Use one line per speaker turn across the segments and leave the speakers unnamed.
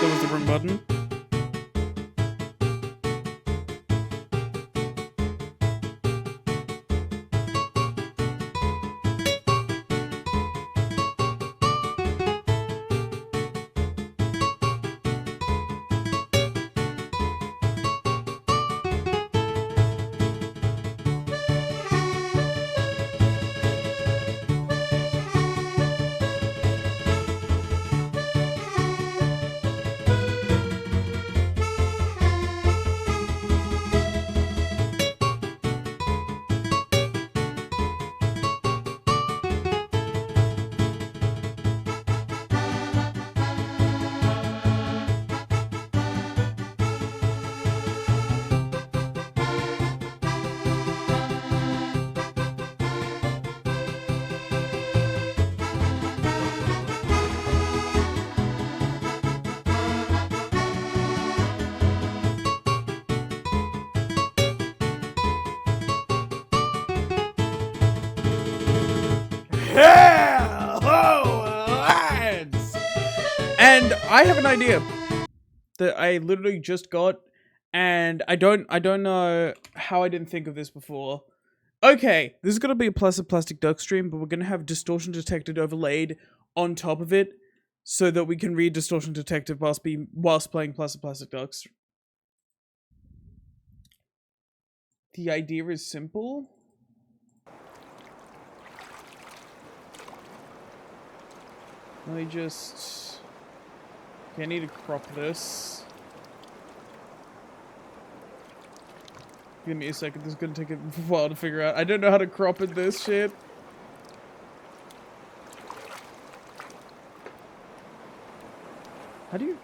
that was the wrong button. Hello, lads! And I have an idea that I literally just got, and I don't know how I didn't think of this before. Okay, this is gonna be a plastic duck stream, but we're gonna have distortion detected overlaid on top of it, so that we can read distortion detected whilst playing plastic ducks. The idea is simple. Let me just... Okay, I need to crop this. Give me a second, this is gonna take a while to figure out. I don't know how to crop in this shit. How do you...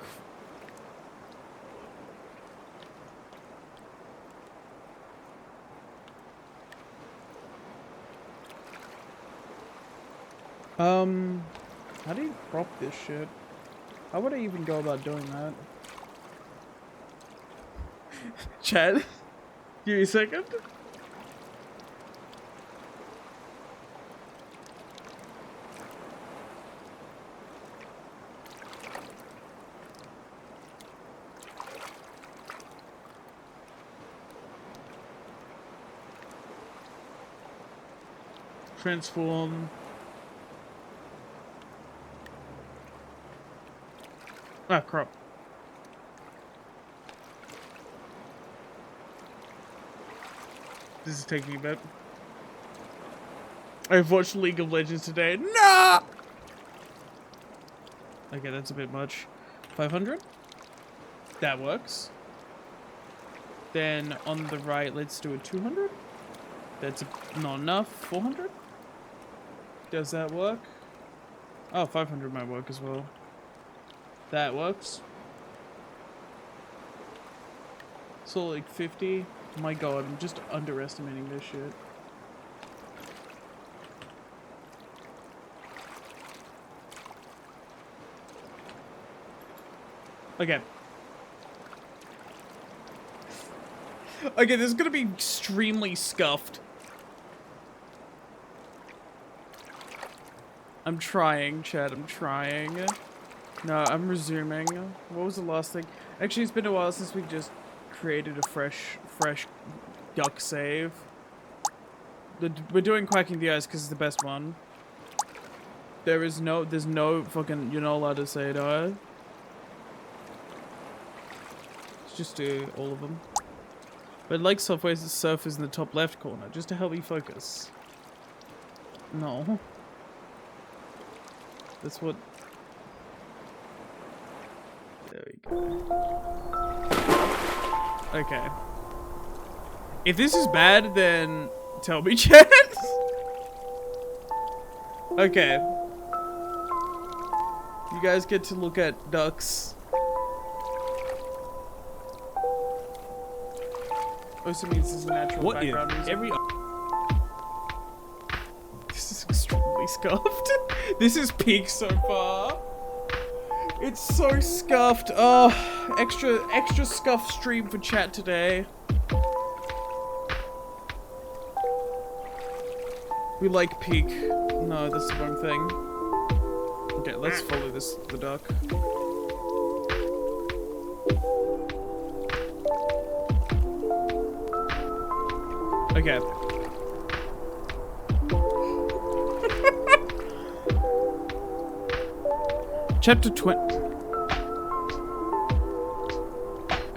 How do you crop this shit? How would I even go about doing that? Chad, give me a second. Transform. Ah, crap. This is taking a bit. I've watched League of Legends today. No! Okay, that's a bit much. 500? That works. Then on the right, let's do a 200. That's not enough. 400? Does that work? Oh, 500 might work as well. That works. So like 50. My god, I'm just underestimating this shit. Okay. Okay, this is gonna be extremely scuffed. I'm trying, Chad, I'm trying. No, I'm resuming. What was the last thing? Actually, it's been a while since we just created a fresh duck save. We're doing Quacking the Ice because it's the best one. There's no fucking, you're not allowed to say it, are you? Let's just do all of them. But like Software's surf is in the top left corner, just to help me focus. No. That's what... There we go. Okay. If this is bad, then tell me, chat. Okay. You guys get to look at ducks. Also means this is a natural background music. This is extremely scuffed. This is peak so far. It's so scuffed. Oh, extra scuffed stream for chat today. We like peak. No, that's the wrong thing. Okay, let's follow the duck. Okay. Chapter 20.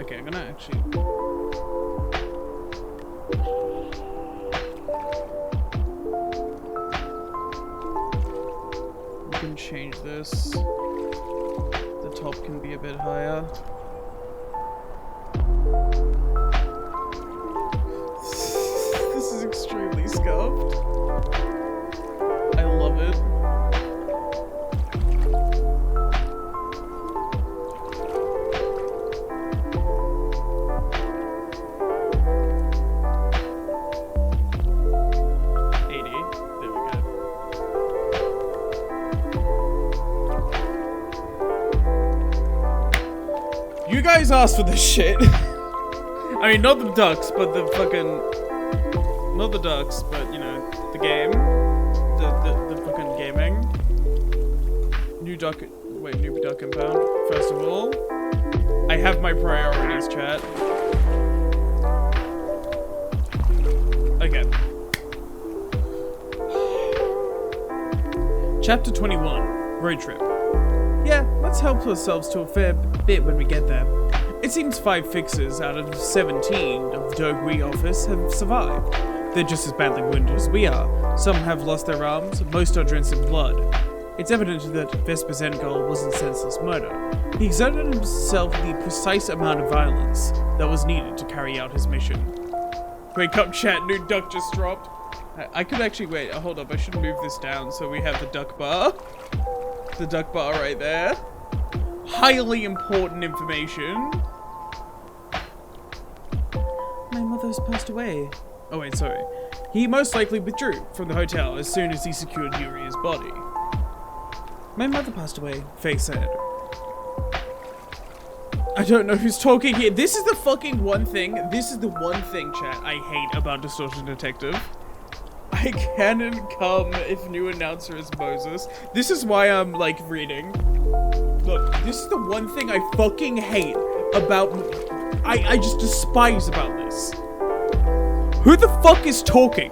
Okay, I'm gonna actually... We can change this. The top can be a bit higher. This is extremely scuffed. I love it. You guys asked for this shit. I mean, not the ducks, but the fucking... Not the ducks, but, you know, the game. The fucking gaming. New duck... Wait, new duck impound, first of all. I have my priorities, chat. Okay. Chapter 21. Road trip. Yeah, let's help ourselves to a fair bit when we get there. It seems 5 fixers out of 17 of the Dogui office have survived. They're just as badly wounded as we are. Some have lost their arms, most are drenched in blood. It's evident that Vesper's end goal wasn't senseless murder. He exerted himself the precise amount of violence that was needed to carry out his mission. Wake up, chat, new duck just dropped. I could actually, wait, hold up, I should move this down so we have the duck bar. The duck bar right there. Highly important information. My mother's passed away. Oh wait, sorry. He most likely withdrew from the hotel as soon as he secured Yuri's body. My mother passed away, Faye said. I don't know who's talking here. This is the fucking one thing. This is the one thing, chat, I hate about Distortion Detective. I cannot come if new announcer is Moses. This is why I'm, like, reading. Look, this is the one thing I fucking hate about... I just despise about this. Who the fuck is talking?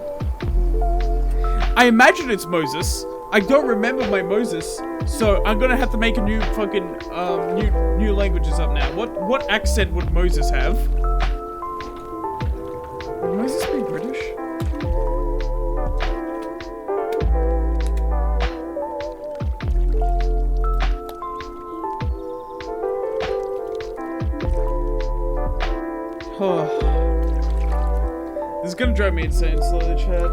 I imagine it's Moses. I don't remember my Moses, so I'm gonna have to make a new fucking, new languages up now. What accent would Moses have? Would Moses be British? Oh. This is gonna drive me insane slowly, chat.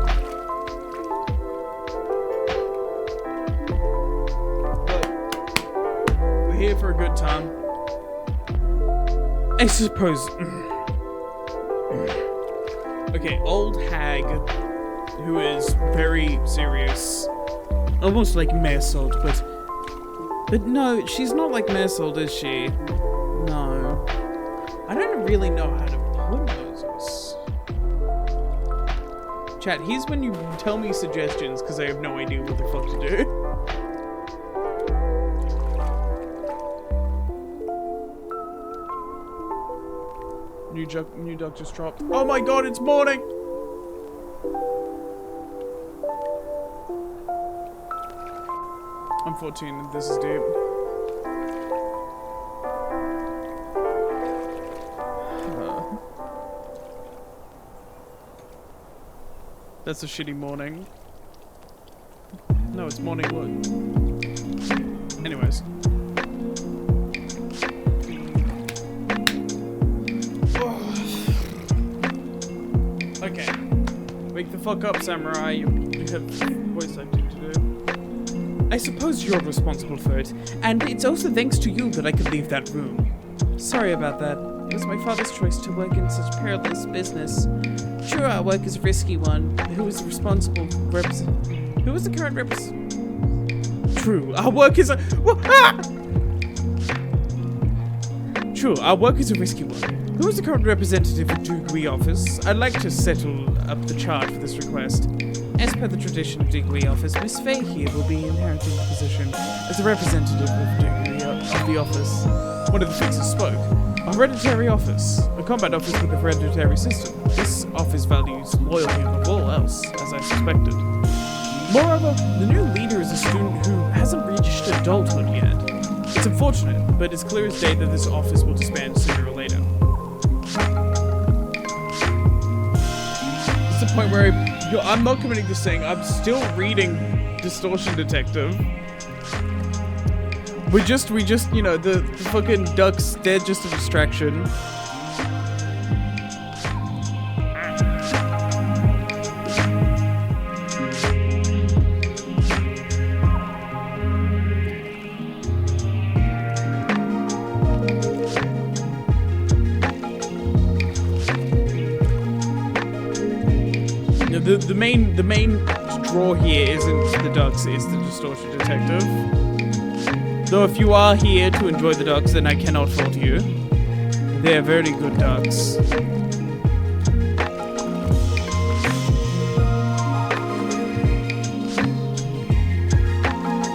But we're here for a good time. I suppose. Okay, old hag who is very serious. Almost like Marisol, but no, she's not like Marisol, is she? No. I don't really know how to put Moses. Chat, here's when you tell me suggestions, because I have no idea what the fuck to do. New duck just dropped. Oh my god, it's morning! I'm 14 and this is deep. That's a shitty morning. No, it's morning look. Anyways. Okay. Wake the fuck up, Samurai. You have voice acting to do. I suppose you're responsible for it, and it's also thanks to you that I could leave that room. Sorry about that. It was my father's choice to work in such perilous business. Sure, our work is a risky one. Who is responsible Who is the current True, our work is a... True, our work is a risky one. Who is the current representative of Dugui office? I'd like to settle up the chart for this request. As per the tradition of Dugui office, Miss Faye here will be inheriting the position as a representative of Dugui of the office. One of the fixers spoke. A hereditary office. A combat office with a hereditary system. This office values loyalty above all else, as I suspected. Moreover, the new leader is a student who hasn't reached adulthood yet. It's unfortunate, but it's clear as day that this office will disband sooner or later. It's the point where I'm not committing to saying I'm still reading Distortion Detective. We just, you know, the fucking ducks, they're just a distraction. The main draw here isn't the ducks, it's the Distortion Detective. Though if you are here to enjoy the ducks, then I cannot fault you. They are very good ducks.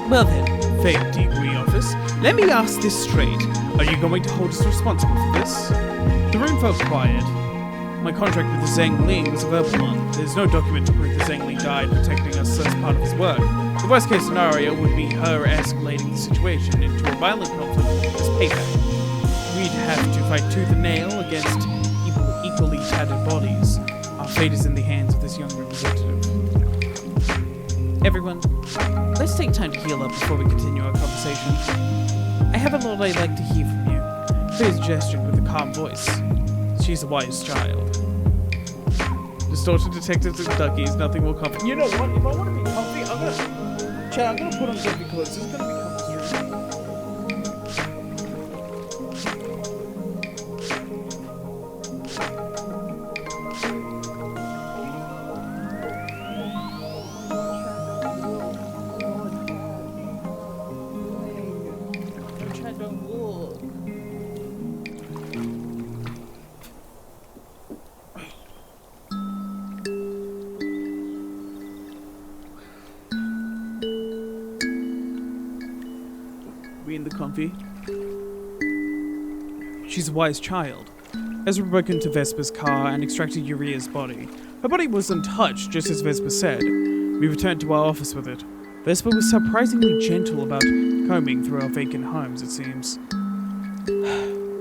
Well then, failed degree office, let me ask this straight. Are you going to hold us responsible for this? The room felt quiet. My contract with the Zhang Ling was a verbal one. There's no document to prove the Zhang Ling died protecting us as part of his work. The worst case scenario would be her escalating the situation into a violent conflict as payback. We'd have to fight tooth and nail against equally tattered bodies. Our fate is in the hands of this young representative. Everyone, let's take time to heal up before we continue our conversation. I have a lot I'd like to hear from you. Faye's gestured with a calm voice. She's a wise child. Distortion detectives and duckies, nothing will comfort. You know what? If I want to be comfy, I'm gonna put on comfy clothes. It's gonna be comfy. In the comfy. She's a wise child. Ezra broke into Vesper's car and extracted Uriah's body. Her body was untouched, just as Vesper said. We returned to our office with it. Vesper was surprisingly gentle about combing through our vacant homes, it seems.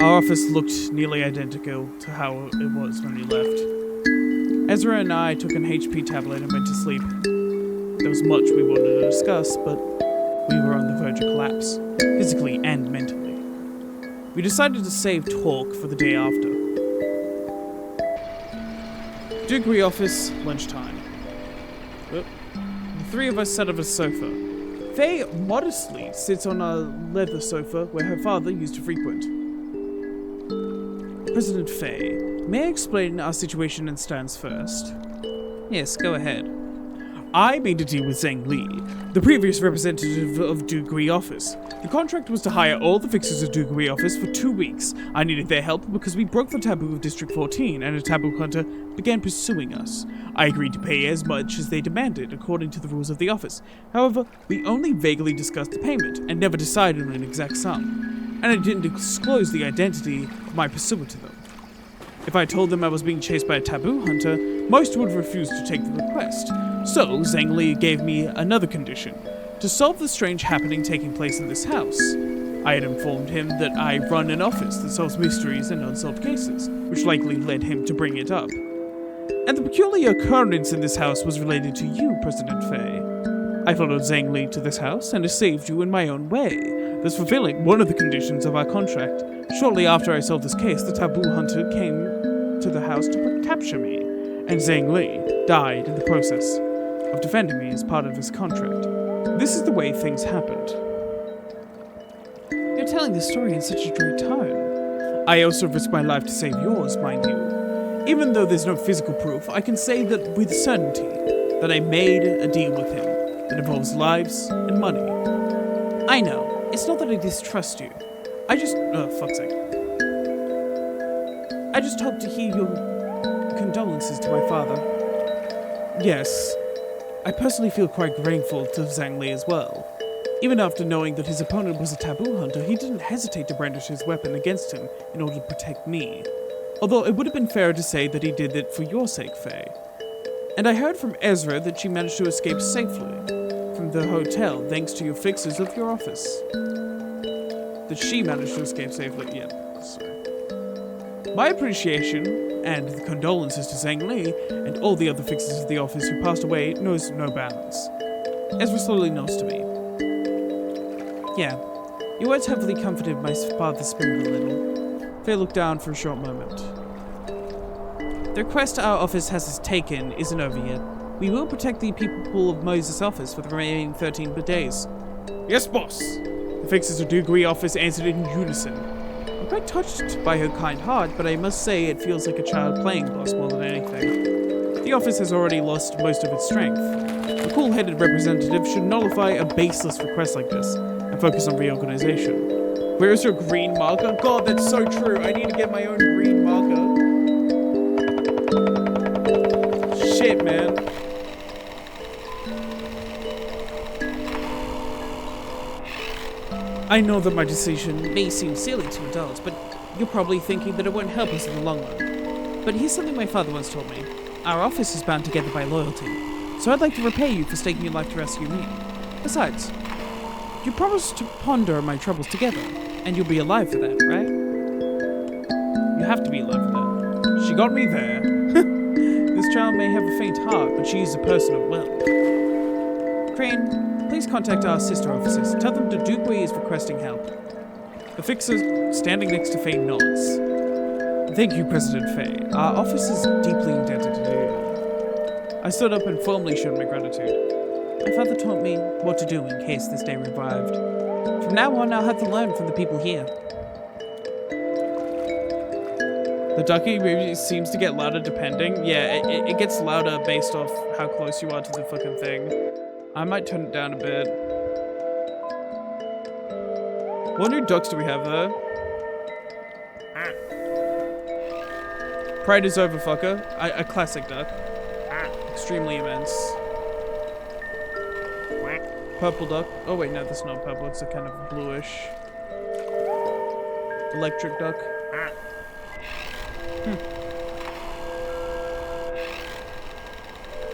Our office looked nearly identical to how it was when we left. Ezra and I took an HP tablet and went to sleep. There was much we wanted to discuss, but we were on the verge of collapse, physically and mentally. We decided to save talk for the day after. Degree office, lunchtime. The three of us sat on a sofa. Faye modestly sits on a leather sofa where her father used to frequent. President Faye, may I explain our situation and stance first? Yes, go ahead. I made a deal with Zhang Li, the previous representative of Degree Office. The contract was to hire all the fixers of Degree Office for 2 weeks. I needed their help because we broke the taboo of District 14 and a taboo hunter began pursuing us. I agreed to pay as much as they demanded according to the rules of the office. However, we only vaguely discussed the payment and never decided on an exact sum. And I didn't disclose the identity of my pursuer to them. If I told them I was being chased by a taboo hunter, most would refuse to take the request. So, Zhang Li gave me another condition. To solve the strange happening taking place in this house. I had informed him that I run an office that solves mysteries and unsolved cases, which likely led him to bring it up. And the peculiar occurrence in this house was related to you, President Faye. I followed Zhang Li to this house and saved you in my own way, thus fulfilling one of the conditions of our contract. Shortly after I solved this case, the taboo hunter came to the house to capture me, and Zhang Li died in the process of defending me as part of his contract. This is the way things happened. You're telling the story in such a dry tone. I also risked my life to save yours, mind you. Even though there's no physical proof, I can say that with certainty that I made a deal with him that involves lives and money. I know, it's not that I distrust you. I just... fuck's sake. I just hope to hear your condolences to my father. Yes, I personally feel quite grateful to Zhang Li as well. Even after knowing that his opponent was a taboo hunter, he didn't hesitate to brandish his weapon against him in order to protect me. Although it would have been fairer to say that he did it for your sake, Faye. And I heard from Ezra that she managed to escape safely from the hotel thanks to your fixes of your office. That she managed to escape safely, yeah, sorry. My appreciation and the condolences to Zhang Li and all the other fixers of the office who passed away knows no bounds. Ezra slowly nods to me. Yeah, your words heavily comforted my father's spirit a little. Faye looked down for a short moment. The request our office has taken isn't over yet. We will protect the people of Moses' office for the remaining 13 days. Yes, boss! The fixers of Degree office answered in unison. I'm quite touched by her kind heart, but I must say it feels like a child playing boss more than anything. The office has already lost most of its strength. A cool-headed representative should nullify a baseless request like this and focus on reorganization. Where is your green marker? God, that's so true. I need to get my own green marker. Shit, man. I know that my decision may seem silly to adults, but you're probably thinking that it won't help us in the long run. But here's something my father once told me. Our office is bound together by loyalty, so I'd like to repay you for staking your life to rescue me. Besides, you promised to ponder my troubles together, and you'll be alive for that, right? You have to be alive for that. She got me there. This child may have a faint heart, but she is a person of wealth. Crane, please contact our sister offices. Tell them the Dugui is requesting help. The fixer standing next to Faye nods. Thank you, President Faye. Our office is deeply indebted to you. I stood up and formally showed my gratitude. My father taught me what to do in case this day revived. From now on, I'll have to learn from the people here. The ducky maybe seems to get louder depending. Yeah, it gets louder based off how close you are to the fucking thing. I might turn it down a bit. What new ducks do we have there? Pride is over, fucker. A classic duck. Extremely immense. Purple duck. Oh wait, no, that's not purple. It's a kind of bluish. Electric duck.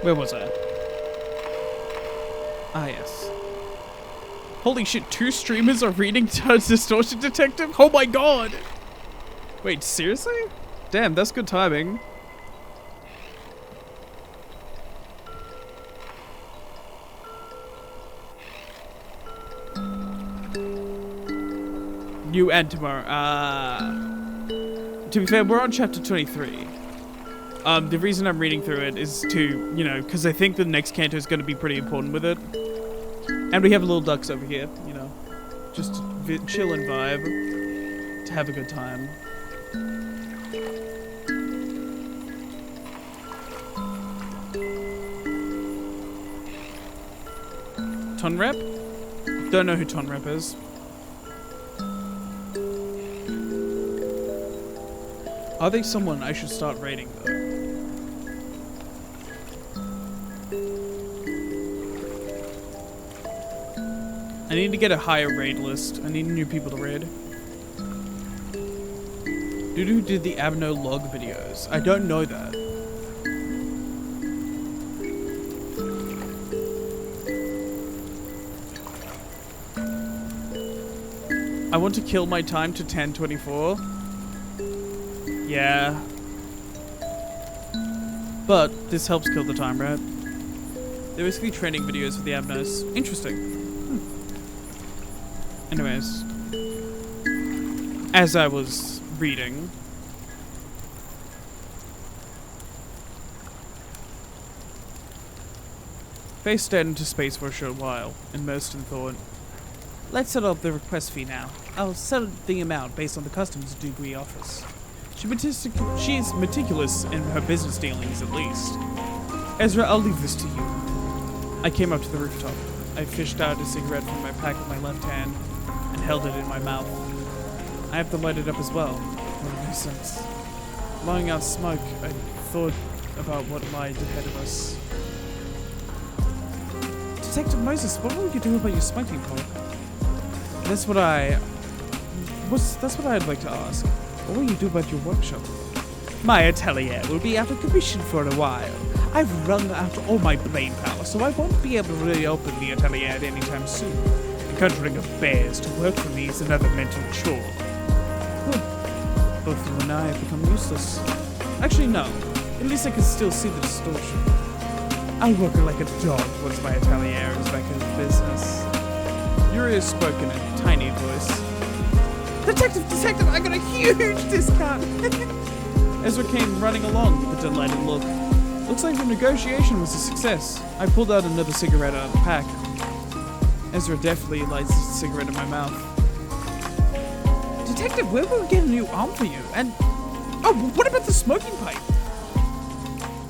Where was I? Ah, yes. Holy shit, 2 streamers are reading Distortion Detective? Oh my god! Wait, seriously? Damn, that's good timing. You and tomorrow. To be fair, we're on chapter 23. The reason I'm reading through it is to, you know, because I think the next canto is going to be pretty important with it. And we have little ducks over here, you know, just to chill and vibe, to have a good time. Tonrep? Don't know who Tonrep is. Are they someone I should start raiding, though? I need to get a higher raid list. I need new people to raid. Dude who did the Abno log videos. I don't know that. I want to kill my time to 10:24. Yeah. But this helps kill the time, right? They're basically training videos for the Abnos. Interesting. Anyways. As I was reading. Faye stared into space for a short while, immersed in thought. Let's settle up the request fee now. I'll settle the amount based on the customs degree office. She is meticulous in her business dealings, at least. Ezra, I'll leave this to you. I came up to the rooftop. I fished out a cigarette from my pack with my left hand and held it in my mouth. I have to light it up as well, for a nuisance. Blowing out smoke, I thought about what lied ahead of us. Detective Moses, what will you do about your smoking pork? That's what I'd like to ask. What will you do about your workshop? My atelier will be out of commission for a while. I've wrung out all my brain power, so I won't be able to reopen the atelier anytime soon. Conjuring up bears to work for me is another mental chore. Both you and I have become useless. Actually, no. At least I can still see the distortion. I'll work like a dog once my atelier is back in business. Yuri spoke in a tiny voice. Detective, I got a huge discount! Ezra came running along with a delighted look. Looks like the negotiation was a success. I pulled out another cigarette out of the pack. Ezra deftly lights a cigarette in my mouth. Detective, where will we get a new arm for you? And... oh, what about the smoking pipe?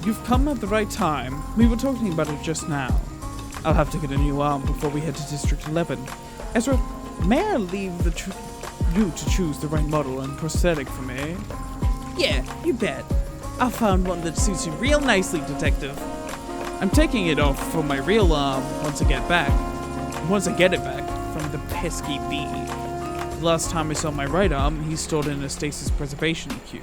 You've come at the right time. We were talking about it just now. I'll have to get a new arm before we head to District 11. Ezra, may I leave you to choose the right model and prosthetic for me? Yeah, you bet. I found one that suits you real nicely, Detective. I'm taking it off for my real arm once I get it back from the pesky bee. The last time I saw my right arm, he stored in a stasis preservation cube.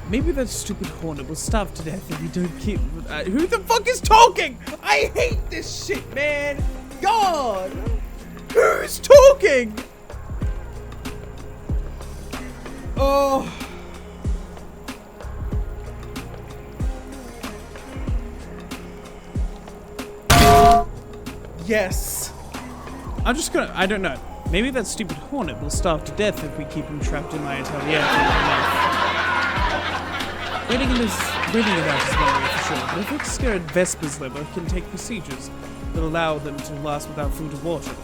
Maybe that stupid hornet will starve to death if we don't keep... who the fuck is talking? I hate this shit, man! God! Who's talking? Oh... yes! I'm just gonna... I don't know. Maybe that stupid hornet will starve to death if we keep him trapped in my atelier for life. Waiting it out is one way for sure, but if it's scared Vesper's liver can take procedures that allow them to last without food or water.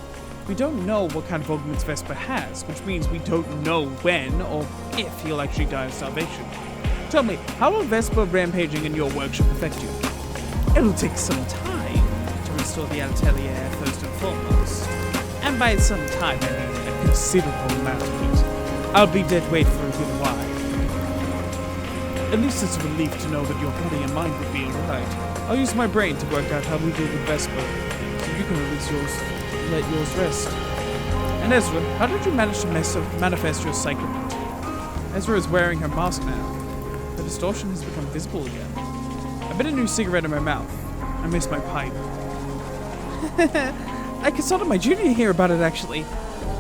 We don't know what kind of augments Vesper has, which means we don't know when or if he'll actually die of starvation. Tell me, how will Vesper rampaging in your workshop affect you? It'll take some time to restore the atelier first and foremost. And by some time, I mean a considerable amount of it. I'll be dead weight for a good while. At least it's a relief to know that your body and mind will be alright. I'll use my brain to work out how we deal with Vesper, so you can release let yours rest. And Ezra, how did you manage to manifest your sacrament? Ezra is wearing her mask now. The distortion has become visible again. I bit a new cigarette in my mouth. I miss my pipe. I consulted my junior here about it, actually.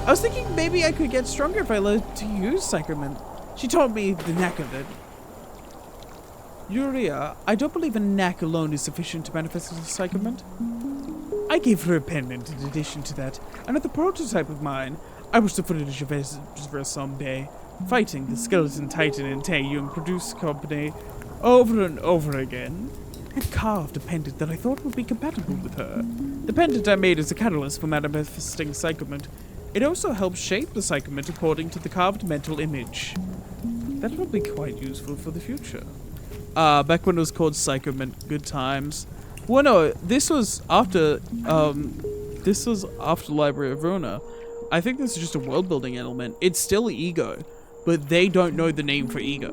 I was thinking maybe I could get stronger if I learned to use sacrament. She taught me the knack of it. Yuria, I don't believe a knack alone is sufficient to manifest a sacrament. I gave her a pendant in addition to that. Another prototype of mine. I watched the footage of Ezra someday, fighting the skeleton titan in Taeyong Produce Company over and over again. I carved a pendant that I thought would be compatible with her. The pendant I made is a catalyst for manifesting sacrament. It also helps shape the sacrament according to the carved mental image. That will be quite useful for the future. Back when it was called Sacrament, good times. Well, no, this was after Library of Runa. I think this is just a world building element. It's still Ego, but they don't know the name for Ego.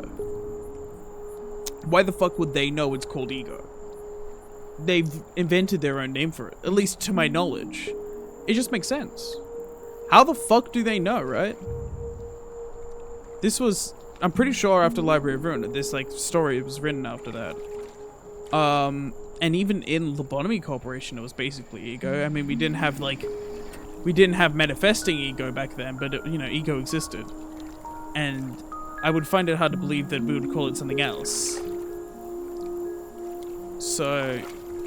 Why the fuck would they know it's called Ego? They've invented their own name for it, at least to my knowledge. It just makes sense. How the fuck do they know, right? This was... I'm pretty sure after Library of Ruin, this like story was written after that. And even in Lobotomy Corporation, it was basically Ego. I mean, we didn't have manifesting Ego back then, but it, you know, Ego existed. And I would find it hard to believe that we would call it something else. So,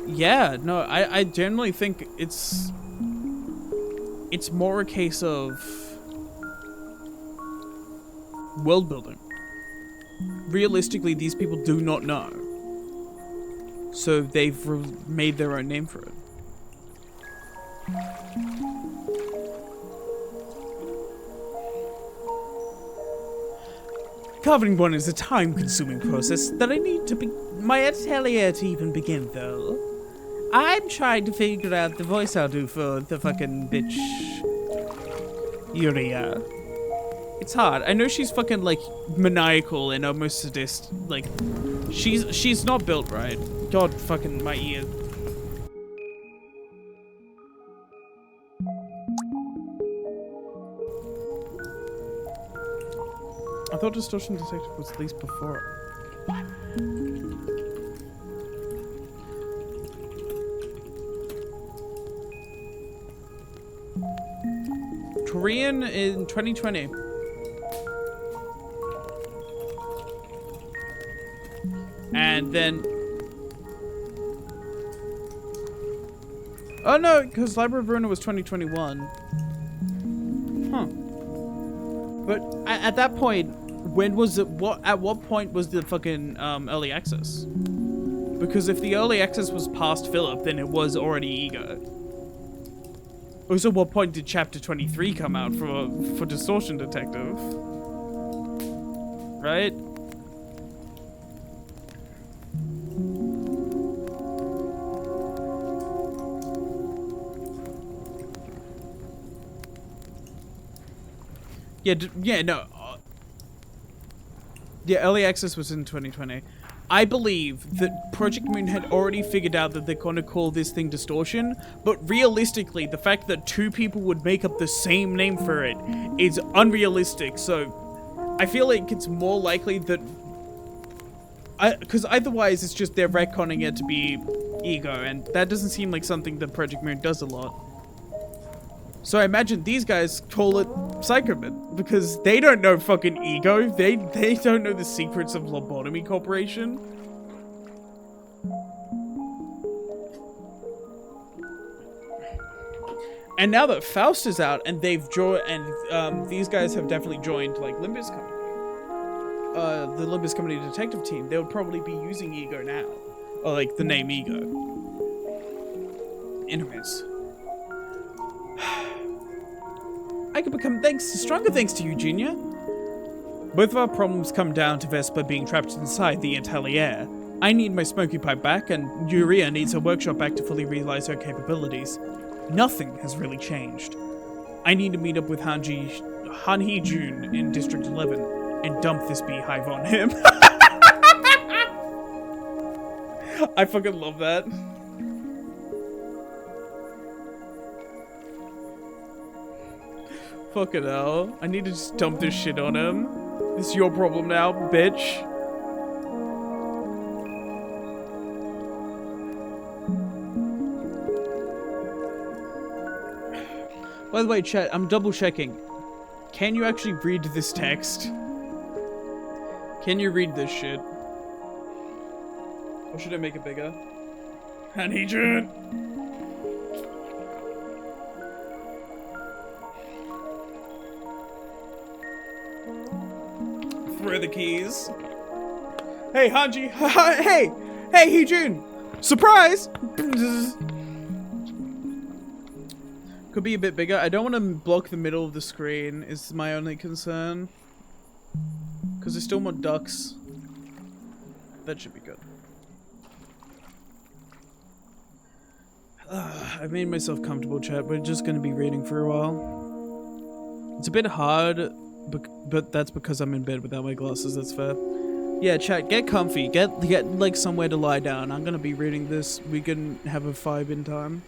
yeah, no, I generally think it's more a case of world building. Realistically, these people do not know. So they've made their own name for it. Carving one is a time-consuming process that I need to my atelier to even begin, though. I'm trying to figure out the voice I'll do for the fucking bitch Yuria. It's hard. I know she's fucking, like, maniacal and almost sadist. Like, she's not built right. God, fucking my ear. I thought Distortion Detective was at least before it. Korean in 2020. And then... Oh no, because Library of Ruina was 2021. Huh. But at that point, when was it? At what point was the fucking early access? Because if the early access was past Philip, then it was already Ego. Also, what point did Chapter 23 come out for Distortion Detective? Right? Yeah, no. Yeah, early access was in 2020. I believe that Project Moon had already figured out that they're going to call this thing Distortion, but realistically, the fact that two people would make up the same name for it is unrealistic, so I feel like it's more likely that... Because otherwise, it's just they're retconning it to be Ego, and that doesn't seem like something that Project Moon does a lot. So I imagine these guys call it Psychoman, because they don't know fucking Ego. They don't know the secrets of Lobotomy Corporation. And now that Faust is out, and they've these guys have definitely joined, like, Limbus Company. The Limbus Company detective team, they would probably be using Ego now. Or, like, the name Ego. Anyways. I could become stronger thanks to you, Junior. Both of our problems come down to Vespa being trapped inside the Atelier. I need my smoky pipe back, and Yuria needs her workshop back to fully realize her capabilities. Nothing has really changed. I need to meet up with Han Jun in District 11 and dump this beehive on him. I fucking love that. Fucking hell. I need to just dump this shit on him. This is your problem now, bitch. By the way, chat, I'm double checking. Can you actually read this text? Can you read this shit? Or should I make it bigger? Honeyjun! Throw the keys. Hey, Hanji. Hey! Hey, Heejun! Surprise! Could be a bit bigger. I don't want to block the middle of the screen, is my only concern. Because there's still more ducks. That should be good. I've made myself comfortable, chat. We're just going to be reading for a while. It's a bit hard, but that's because I'm in bed without my glasses, that's fair. Yeah, chat, get comfy. Get like somewhere to lie down. I'm going to be reading this. We can have a vibe in time.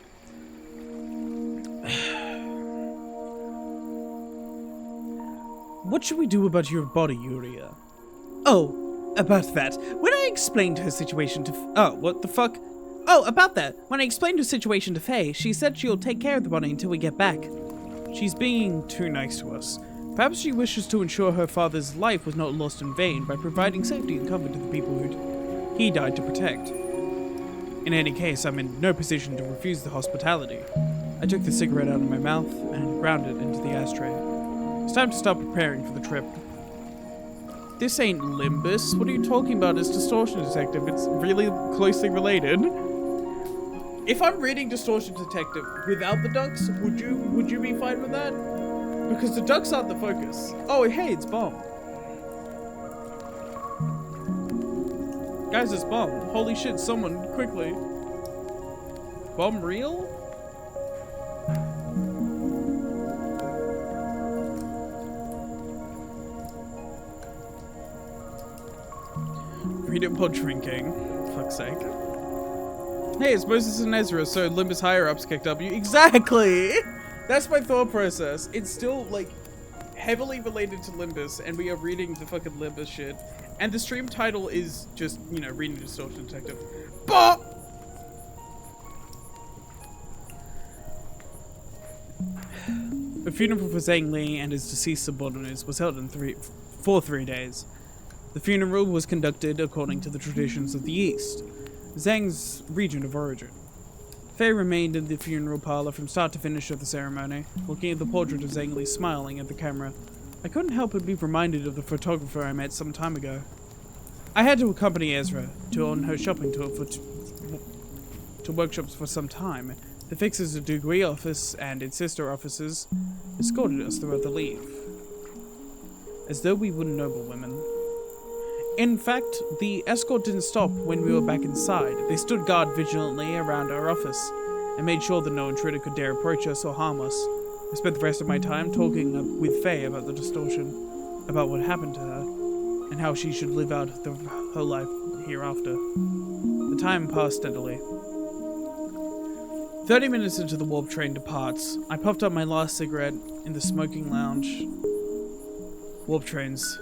What should we do about your body, Yuria? Oh, about that. When I explained her situation to... Oh, what the fuck? Oh, about that. When I explained her situation to Faye, she said she'll take care of the body until we get back. She's being too nice to us. Perhaps she wishes to ensure her father's life was not lost in vain by providing safety and comfort to the people he died to protect. In any case, I'm in no position to refuse the hospitality. I took the cigarette out of my mouth and ground it into the ashtray. It's time to start preparing for the trip. This ain't Limbus. What are you talking about? It's Distortion Detective. It's really closely related. If I'm reading Distortion Detective without the ducks, would you be fine with that? Because the ducks aren't the focus. Oh, hey, it's Bomb. Guys, it's Bomb. Holy shit, someone, quickly. Bomb real? read it while drinking. Fuck's sake. Hey, it's Moses and Ezra, so Limbus higher-ups kicked up you. Exactly! That's my thought process. It's still, like, heavily related to Limbus, and we are reading the fucking Limbus shit. And the stream title is just, you know, reading Distortion Detective. But the funeral for Zhang Li and his deceased subordinates was held for 3 days. The funeral was conducted according to the traditions of the East, Zhang's region of origin. Faye remained in the funeral parlor from start to finish of the ceremony, looking at the portrait of Zhang Li smiling at the camera. I couldn't help but be reminded of the photographer I met some time ago. I had to accompany Ezra on her shopping tour to workshops for some time. The fixers of Degree office and its sister offices escorted us throughout the leave, as though we were noble women. In fact, the escort didn't stop when we were back inside. They stood guard vigilantly around our office and made sure that no intruder could dare approach us or harm us. I spent the rest of my time talking with Faye about the distortion, about what happened to her, and how she should live out her life hereafter. The time passed steadily. 30 minutes into the warp train departs, I puffed up my last cigarette in the smoking lounge. Warp trains.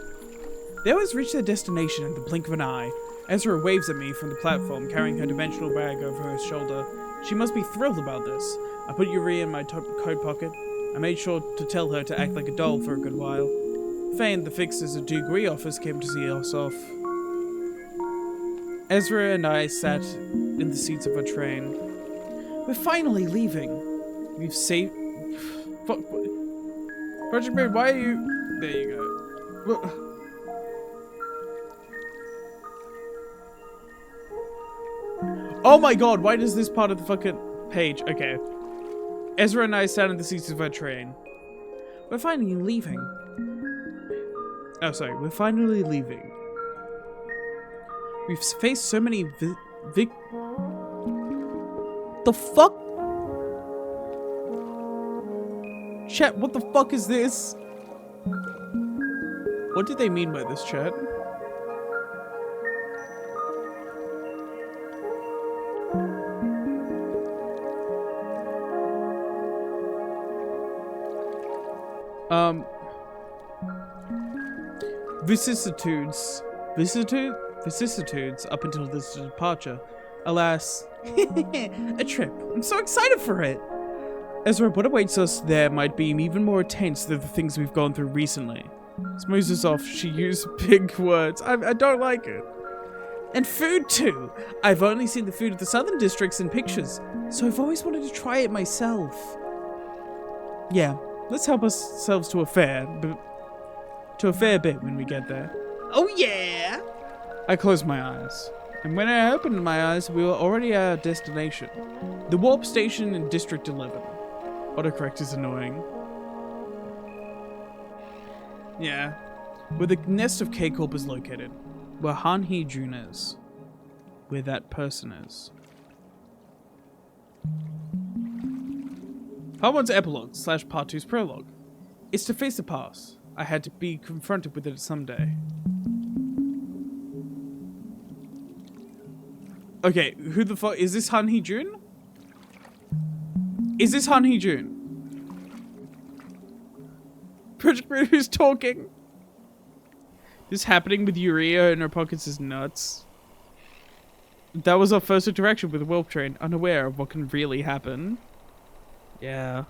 They always reach their destination in the blink of an eye. Ezra waves at me from the platform, carrying her dimensional bag over her shoulder. She must be thrilled about this. I put Urea in my coat pocket. I made sure to tell her to act like a doll for a good while. Faye and the fixers at Degree office came to see us off. Ezra and I sat in the seats of our train. We're finally leaving. We've saved... Fuck. Project Bird, why are you... There you go. Oh my god, why does this part of the fucking page... Okay. Ezra and I sat in the seats of our train. We're finally leaving. Oh, sorry. We're finally leaving. We've faced so many The fuck? Chat, what the fuck is this? What did they mean by this, chat? Vicissitudes up until this departure. Alas, a trip. I'm so excited for it. Ezra, what awaits us there might be even more intense than the things we've gone through recently. Smooths us off. She used big words. I don't like it. And food too. I've only seen the food of the southern districts in pictures, so I've always wanted to try it myself. Yeah, let's help ourselves to a fair bit when we get there. Oh yeah! I closed my eyes, and when I opened my eyes, we were already at our destination. The warp station in District 11. Autocorrect is annoying. Yeah. Where the nest of K-Corp is located. Where Han Hee-jun is. Where that person is. Part 1's epilogue / Part 2's prologue. It's to face the past. I had to be confronted with it someday. Okay, who the fuck is this? Han Hee-jun? Is this Han Hee-jun? Project Red, who's talking? This happening with Urea in her pockets is nuts. That was our first interaction with the Warp Train, unaware of what can really happen. Yeah.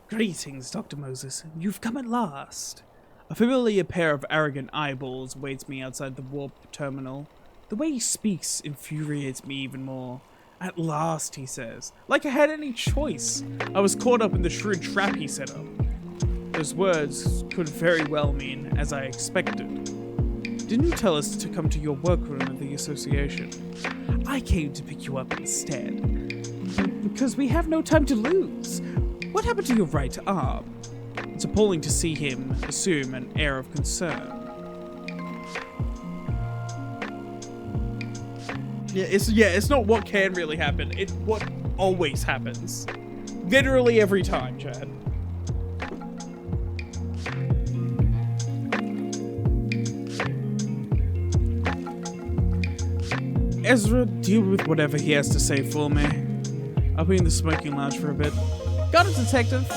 Greetings, Dr. Moses. You've come at last. A familiar pair of arrogant eyeballs waits me outside the warp terminal. The way he speaks infuriates me even more. At last, he says. Like I had any choice. I was caught up in the shrewd trap he set up. Those words could very well mean, as I expected. Didn't you tell us to come to your workroom at the association? I came to pick you up instead. Because we have no time to lose. What happened to your right arm? It's appalling to see him assume an air of concern. It's not what can really happen. It's what always happens. Literally every time, Chad. Ezra, deal with whatever he has to say for me. I'll be in the smoking lounge for a bit. Got it, detective.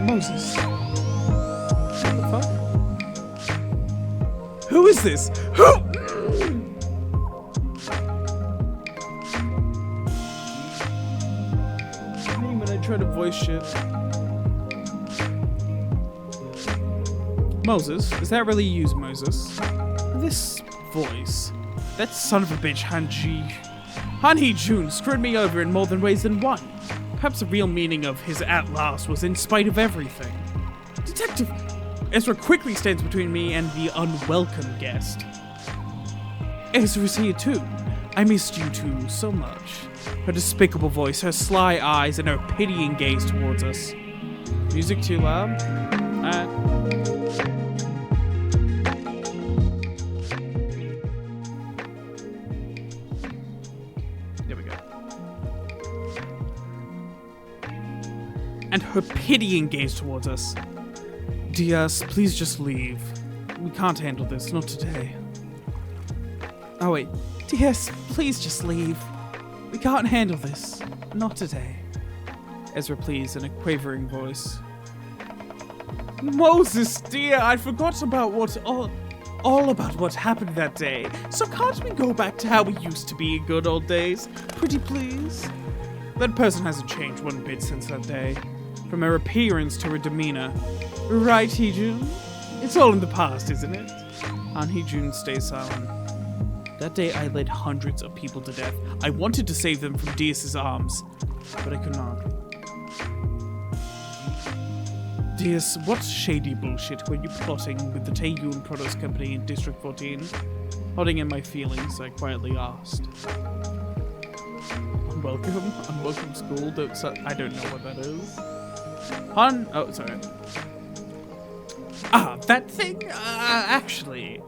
Moses. What the fuck? Who is this? Who? When I try to voice shit. Moses? Is that really you, Moses? This voice. That son of a bitch, Han Hee-jun screwed me over in more than ways than one. Perhaps the real meaning of his "at last" was in spite of everything. Detective! Ezra quickly stands between me and the unwelcome guest. Ezra's here too. I missed you two so much. Her despicable voice, her sly eyes, and her pitying gaze towards us. Music too loud? There we go. And her pitying gaze towards us. Diaz, please just leave. We can't handle this, not today. Oh wait. Diaz, please just leave. We can't handle this. Not today. Ezra, please, in a quavering voice. Moses, dear, I forgot about all about what happened that day. So can't we go back to how we used to be in good old days? Pretty please? That person hasn't changed one bit since that day. From her appearance to her demeanor. Right, Hee-jun? It's all in the past, isn't it? Han Hee-jun stays silent. That day I led hundreds of people to death. I wanted to save them from Diaz's arms, but I could not. Diaz, what shady bullshit were you plotting with the Taeyun Produce Company in District 14? Holding in my feelings, I quietly asked. Unwelcome school? I don't know what that is. Oh, sorry. Ah, that thing? Actually...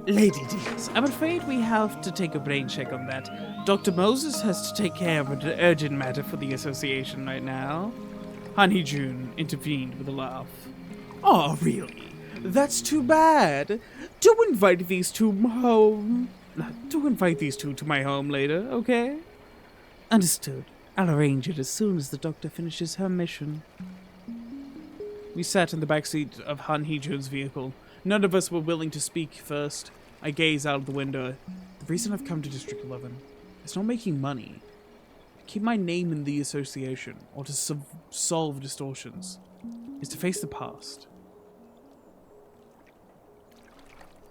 Lady Diaz, I'm afraid we have to take a brain check on that. Dr. Moses has to take care of an urgent matter for the association right now. Han Hee-jun intervened with a laugh. Oh, really? That's too bad. Do invite these two home. Do invite these two to my home later, okay? Understood. I'll arrange it as soon as the doctor finishes her mission. We sat in the backseat of Han Hee-jun's vehicle. None of us were willing to speak first. I gaze out of the window. The reason I've come to District 11 is not making money. Keep my name in the association, or to solve distortions, is to face the past.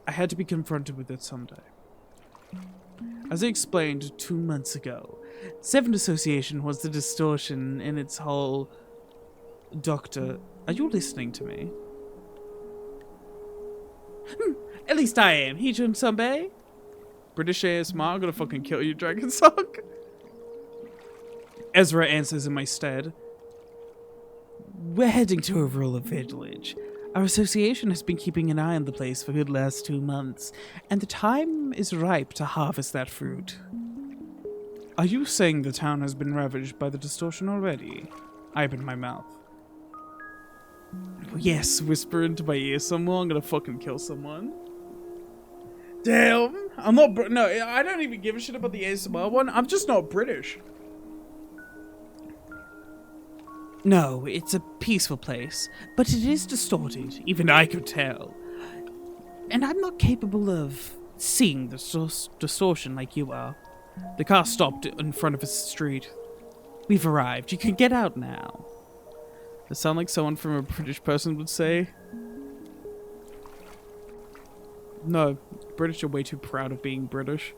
I had to be confronted with it someday. As I explained 2 months ago, Seven Association was the distortion in its whole... Doctor, are you listening to me? At least I am. Hee-jun Sunbae? British ASMR, I'm gonna fucking kill you, Dragon Song. Ezra answers in my stead. We're heading to a rural village. Our association has been keeping an eye on the place for the last 2 months, and the time is ripe to harvest that fruit. Are you saying the town has been ravaged by the distortion already? I opened my mouth. Yes, whisper into my ear someone. I'm gonna fucking kill someone. Damn! I'm not no, I don't even give a shit about the ASMR one. I'm just not British. No, it's a peaceful place, but it is distorted. Even I could tell. And I'm not capable of seeing the distortion like you are. The car stopped in front of a street. We've arrived. You can get out now. Does that sound like someone from a British person would say? No, British are way too proud of being British.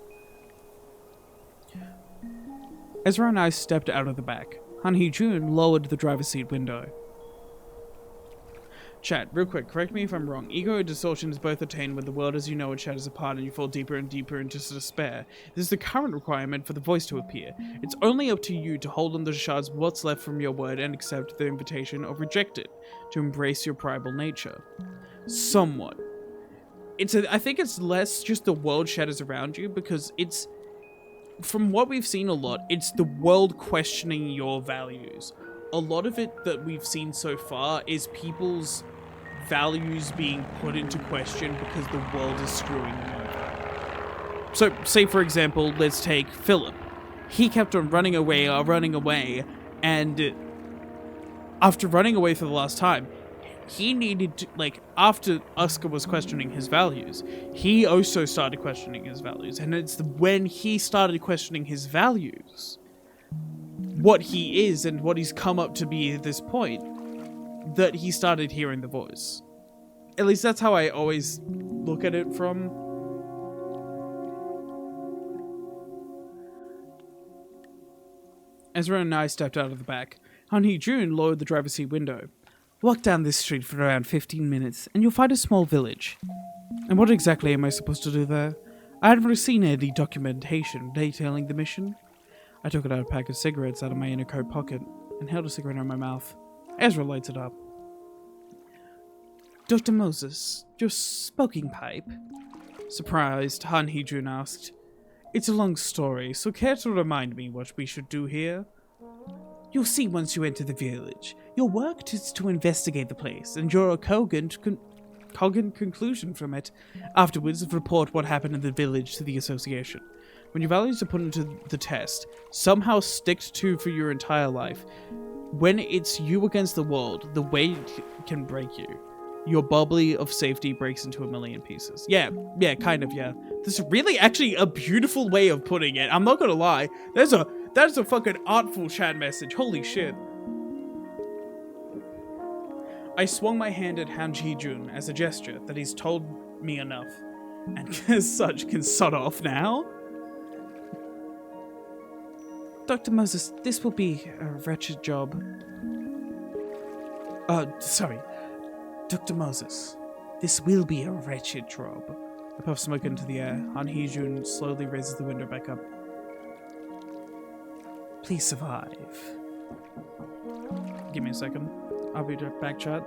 Ezra and I stepped out of the back. Han Hee-jun lowered the driver's seat window. Chat, real quick, correct me if I'm wrong. Ego and distortion is both attained when the world as you know it shatters apart and you fall deeper and deeper into despair. This is the current requirement for the voice to appear. It's only up to you to hold on the shards what's left from your word and accept the invitation or reject it, to embrace your primal nature. Somewhat. I think it's less just the world shatters around you, because it's, from what we've seen a lot, it's the world questioning your values. A lot of it that we've seen so far is people's values being put into question because the world is screwing them over. So, say for example, let's take Philip. He kept on running away, and after running away for the last time, he needed to, like, after Oscar was questioning his values, he also started questioning his values. And it's when he started questioning his values, what he is and what he's come up to be at this point, that he started hearing the voice. At least that's how I always look at it from. Ezra and I stepped out of the back. Han Hee-jun lowered the driver's seat window. Walk down this street for around 15 minutes, and you'll find a small village. And what exactly am I supposed to do there? I hadn't seen any documentation detailing the mission. I took out a pack of cigarettes out of my inner coat pocket, and held a cigarette in my mouth. Ezra lights it up. Dr. Moses, your smoking pipe? Surprised, Han Hee-jun asked. It's a long story, so care to remind me what we should do here? You'll see once you enter the village. Your work is to investigate the place and draw a cogent conclusion from it. Afterwards, report what happened in the village to the association. When your values are put into the test, somehow sticked to for your entire life, when it's you against the world, the weight can break you. Your bubbly of safety breaks into a million pieces. Yeah, kind of, yeah. This is really actually a beautiful way of putting it. I'm not gonna lie. That's a fucking artful chat message. Holy shit. I swung my hand at Han Hee-jun as a gesture that he's told me enough, and as such can sod off now. Dr. Moses, this will be a wretched job. Sorry. Dr. Moses, this will be a wretched job. I puff smoke into the air. Han Hee-jun slowly raises the window back up. Please survive. Give me a second. I'll be back, chat.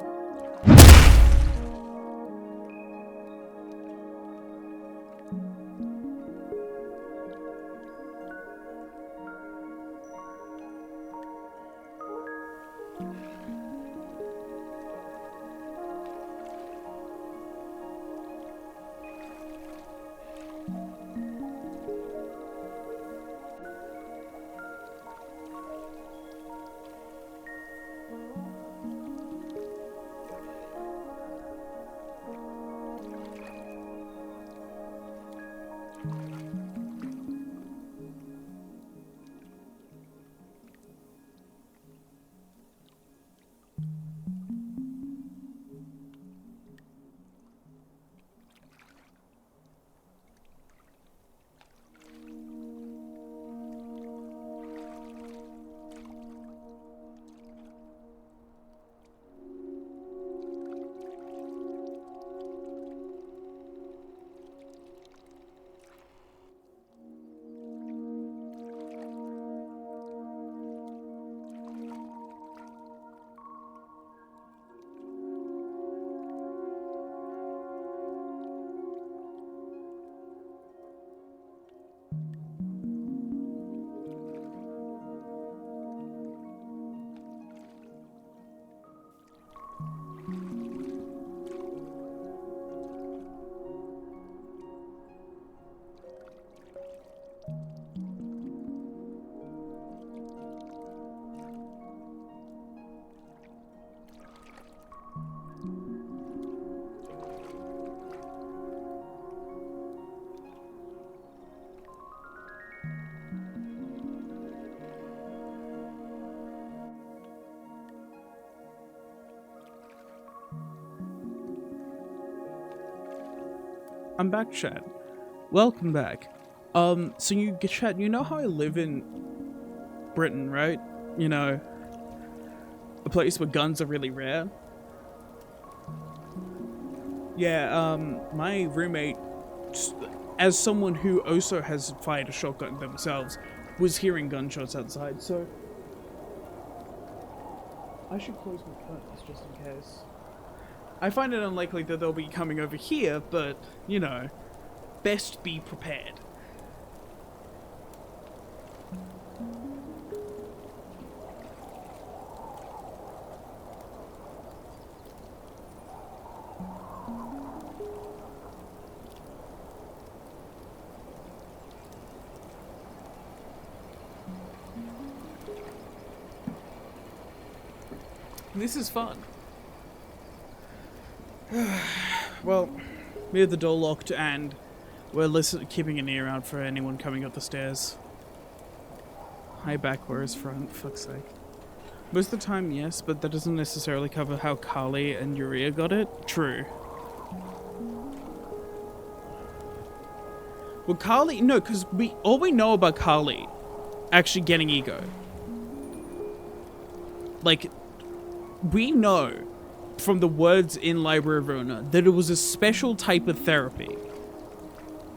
I'm back, chat. Welcome back. So you get chat, you know how I live in Britain, right? You know, a place where guns are really rare. Yeah, my roommate, as someone who also has fired a shotgun themselves, was hearing gunshots outside, so I should close my curtains just in case. I find it unlikely that they'll be coming over here, but, you know, best be prepared. This is fun. Well, we have the door locked and we're keeping an ear out for anyone coming up the stairs. High back, whereas front, fuck's sake. Most of the time, yes, but that doesn't necessarily cover how Carly and Uria got it. True. Well, Carly, no, because all we know about Carly actually getting ego. Like, we know from the words in Library of Ruina that it was a special type of therapy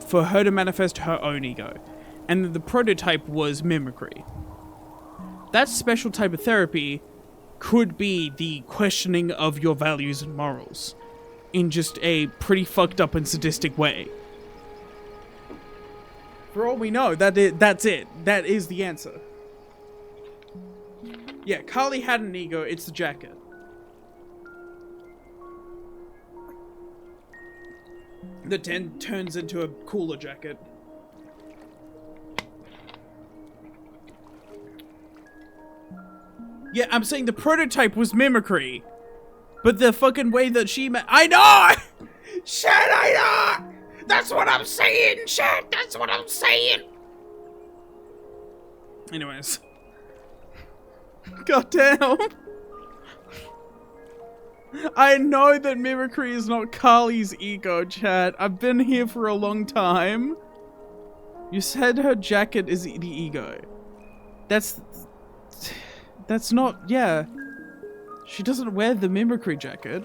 for her to manifest her own ego, and that the prototype was mimicry. That special type of therapy could be the questioning of your values and morals in just a pretty fucked up and sadistic way. For all we know, that's it. That is the answer. Yeah, Carly had an ego, it's the jacket. That turns into a cooler jacket. Yeah, I'm saying the prototype was mimicry. But the fucking way that she I know! Shit, I know! That's what I'm saying, shit! That's what I'm saying! Anyways. Goddamn. I know that mimicry is not Carly's ego, chat. I've been here for a long time. You said her jacket is the ego. That's not, yeah. She doesn't wear the mimicry jacket.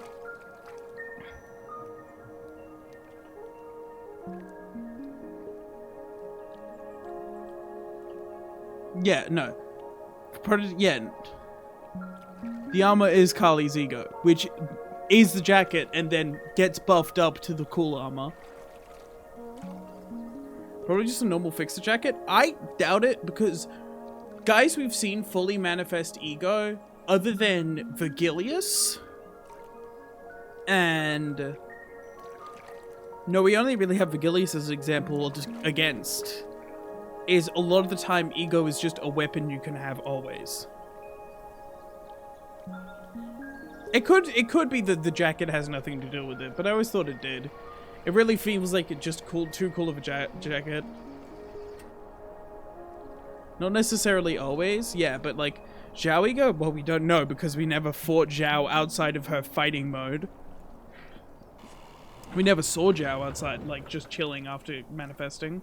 Yeah, no. Yeah. The armor is Carly's ego, which is the jacket and then gets buffed up to the cool armor. Probably just a normal fixer jacket. I doubt it, because guys we've seen fully manifest ego, other than Vigilius, and no, we only really have Vigilius as an example against, is a lot of the time ego is just a weapon you can have always. It could be that the jacket has nothing to do with it, but I always thought it did. It really feels like it just too cool of a jacket. Not necessarily always, yeah, but like Zhao ego? Well, we don't know because we never fought Zhao outside of her fighting mode. We never saw Zhao outside, like just chilling after manifesting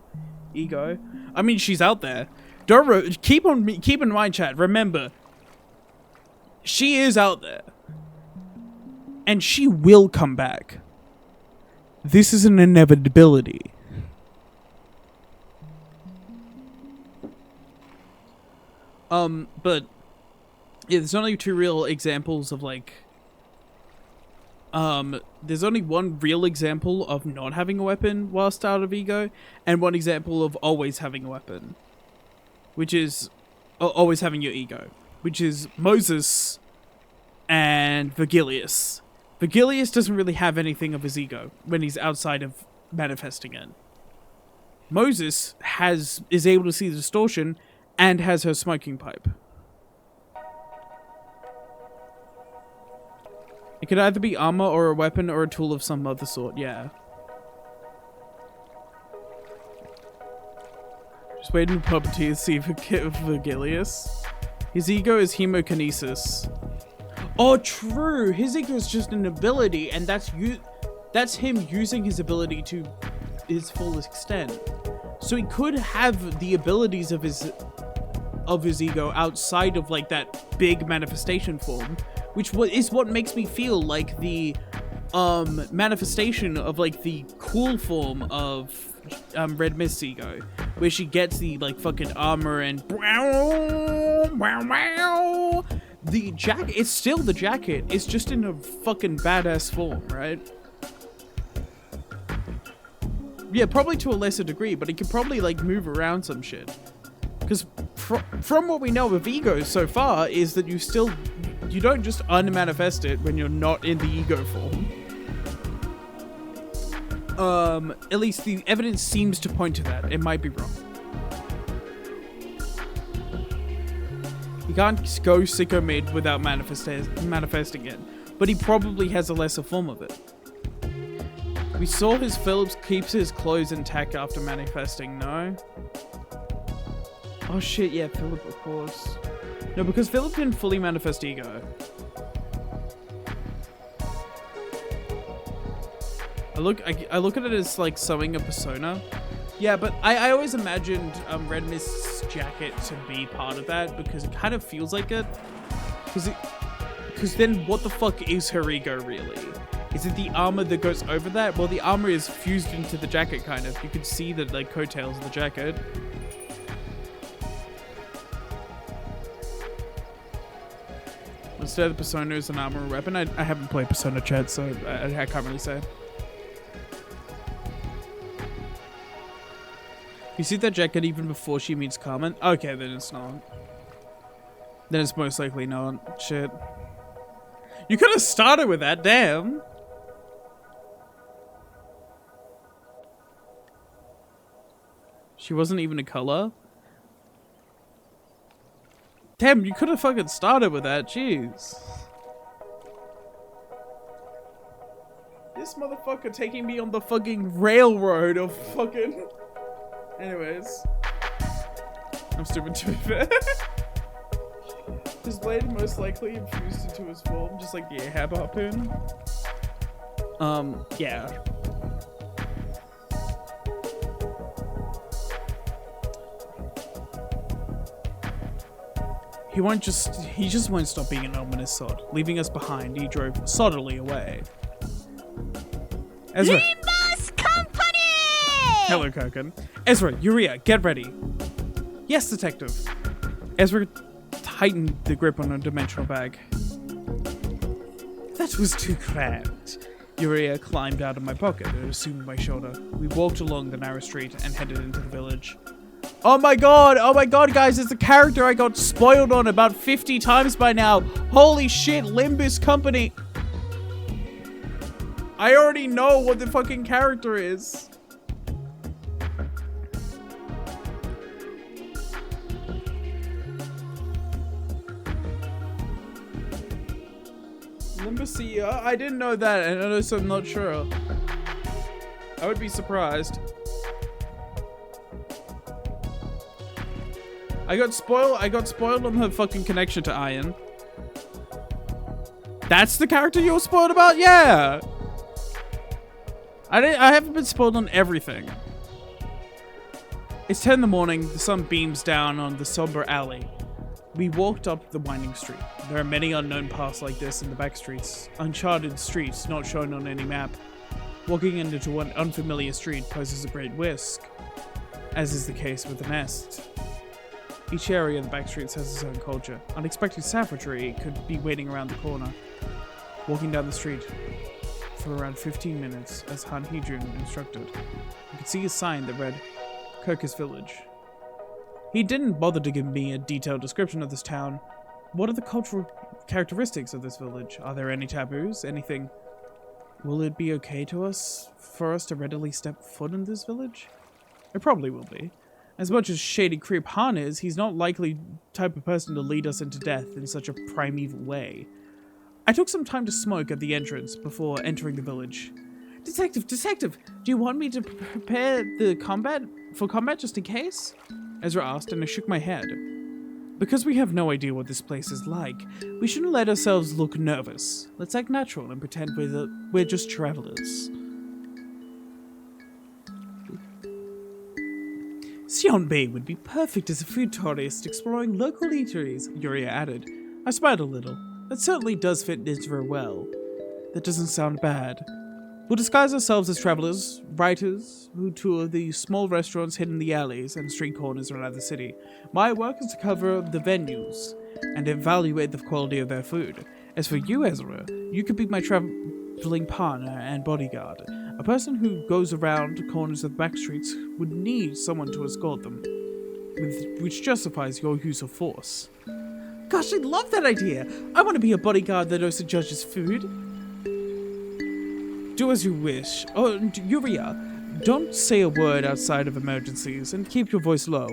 ego. I mean, she's out there. Don't keep in mind, chat. Remember, she is out there. And she will come back. This is an inevitability. But yeah, there's only two real examples of like there's only one real example of not having a weapon whilst out of ego, and one example of always having a weapon, which is always having your ego, which is Moses and Vigilius. Vigilius doesn't really have anything of his ego when he's outside of manifesting it. Moses is able to see the distortion and has her smoking pipe. It could either be armor or a weapon or a tool of some other sort, yeah. Just waiting for Puppeteer to see Vigilius. His ego is hemokinesis. Oh, true. His ego is just an ability, and that's him using his ability to his fullest extent. So he could have the abilities of his ego outside of like that big manifestation form, which is what makes me feel like the manifestation of like the cool form of Red Mist's ego, where she gets the like fucking armor and the jacket. It's still the jacket. It's just in a fucking badass form, right? Yeah, probably to a lesser degree, but it can probably like move around some shit. Because from what we know of ego so far is that you don't just unmanifest it when you're not in the ego form. At least the evidence seems to point to that. It might be wrong. He can't go sicko mid without manifesting it, but he probably has a lesser form of it. We saw his Phillips keeps his clothes intact after manifesting, no? Oh shit, yeah, Philip, of course. No, because Philip didn't fully manifest ego. I look at it as like sewing a persona. Yeah, but I always imagined Red Mist's jacket to be part of that because it kind of feels like it. Because then what the fuck is her ego really? Is it the armor that goes over that? Well, the armor is fused into the jacket, kind of. You could see the like coattails of the jacket. Instead, the persona is an armor weapon. I haven't played Persona Chat, so I can't really say. You see that jacket even before she meets Carmen? Okay, then it's not. Then it's most likely not. Shit. You could have started with that, damn. She wasn't even a color? Damn, you could have fucking started with that, jeez. This motherfucker taking me on the fucking railroad of fucking... Anyways. I'm stupid to be fair. His blade most likely infused into his form, just like the Ahab harpoon. Yeah. He just won't stop being an ominous sod. Leaving us behind, he drove soddily away. Ezra.
Company!
Hello, Kirkin. Ezra, Uria, get ready. Yes, detective. Ezra tightened the grip on a dimensional bag. That was too cramped. Uria climbed out of my pocket and assumed my shoulder. We walked along the narrow street and headed into the village. Oh my god, guys, it's a character I got spoiled on about 50 times by now. Holy shit, Limbus Company. I already know what the fucking character is. Limbusia? I didn't know that, and so I'm not sure. I would be surprised. I got spoiled on her fucking connection to Iron. That's the character you were spoiled about? Yeah. I haven't been spoiled on everything. It's 10 in the morning, the sun beams down on the somber alley. We walked up the winding street. There are many unknown paths like this in the back streets, uncharted streets not shown on any map. Walking into one unfamiliar street poses a great risk, as is the case with the Nest. Each area of the back streets has its own culture. Unexpected savagery could be waiting around the corner. Walking down the street for around 15 minutes, as Han Hee-jun instructed, you could see a sign that read, Kirkus Village. He didn't bother to give me a detailed description of this town. What are the cultural characteristics of this village? Are there any taboos? Anything? Will it be okay for us to readily step foot in this village? It probably will be. As much as shady creep Han is, he's not likely type of person to lead us into death in such a primeval way. I took some time to smoke at the entrance before entering the village. Detective, do you want me to prepare for combat just in case? Ezra asked, and I shook my head. Because we have no idea what this place is like, we shouldn't let ourselves look nervous. Let's act natural and pretend we're just travelers. Sionbei would be perfect as a food tourist exploring local eateries, Yuria added. I smiled a little. That certainly does fit Nizra well. That doesn't sound bad. We'll disguise ourselves as travelers, writers, who tour the small restaurants hidden in the alleys and street corners around the city. My work is to cover the venues and evaluate the quality of their food. As for you, Ezra, you could be my traveling partner and bodyguard. A person who goes around corners of the back streets would need someone to escort them, which justifies your use of force. Gosh, I love that idea! I want to be a bodyguard that also judges food. Do as you wish. Oh, and Yuria, don't say a word outside of emergencies and keep your voice low.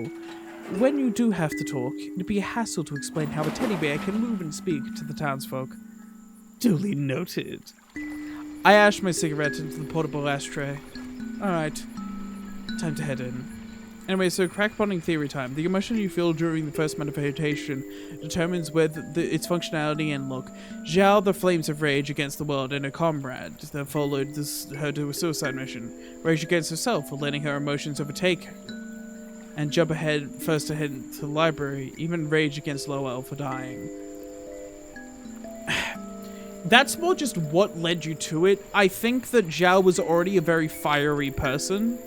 When you do have to talk, it'd be a hassle to explain how a teddy bear can move and speak to the townsfolk. Duly noted. I ash my cigarette into the portable ashtray. Alright, time to head in. Anyway, so crackpotting theory time. The emotion you feel during the first manifestation determines whether its functionality and look. Zhao, the flames of rage against the world, and her comrade that followed her to a suicide mission. Rage against herself for letting her emotions overtake her. And jump first ahead to the library. Even rage against Lowell for dying. That's more just what led you to it. I think that Zhao was already a very fiery person.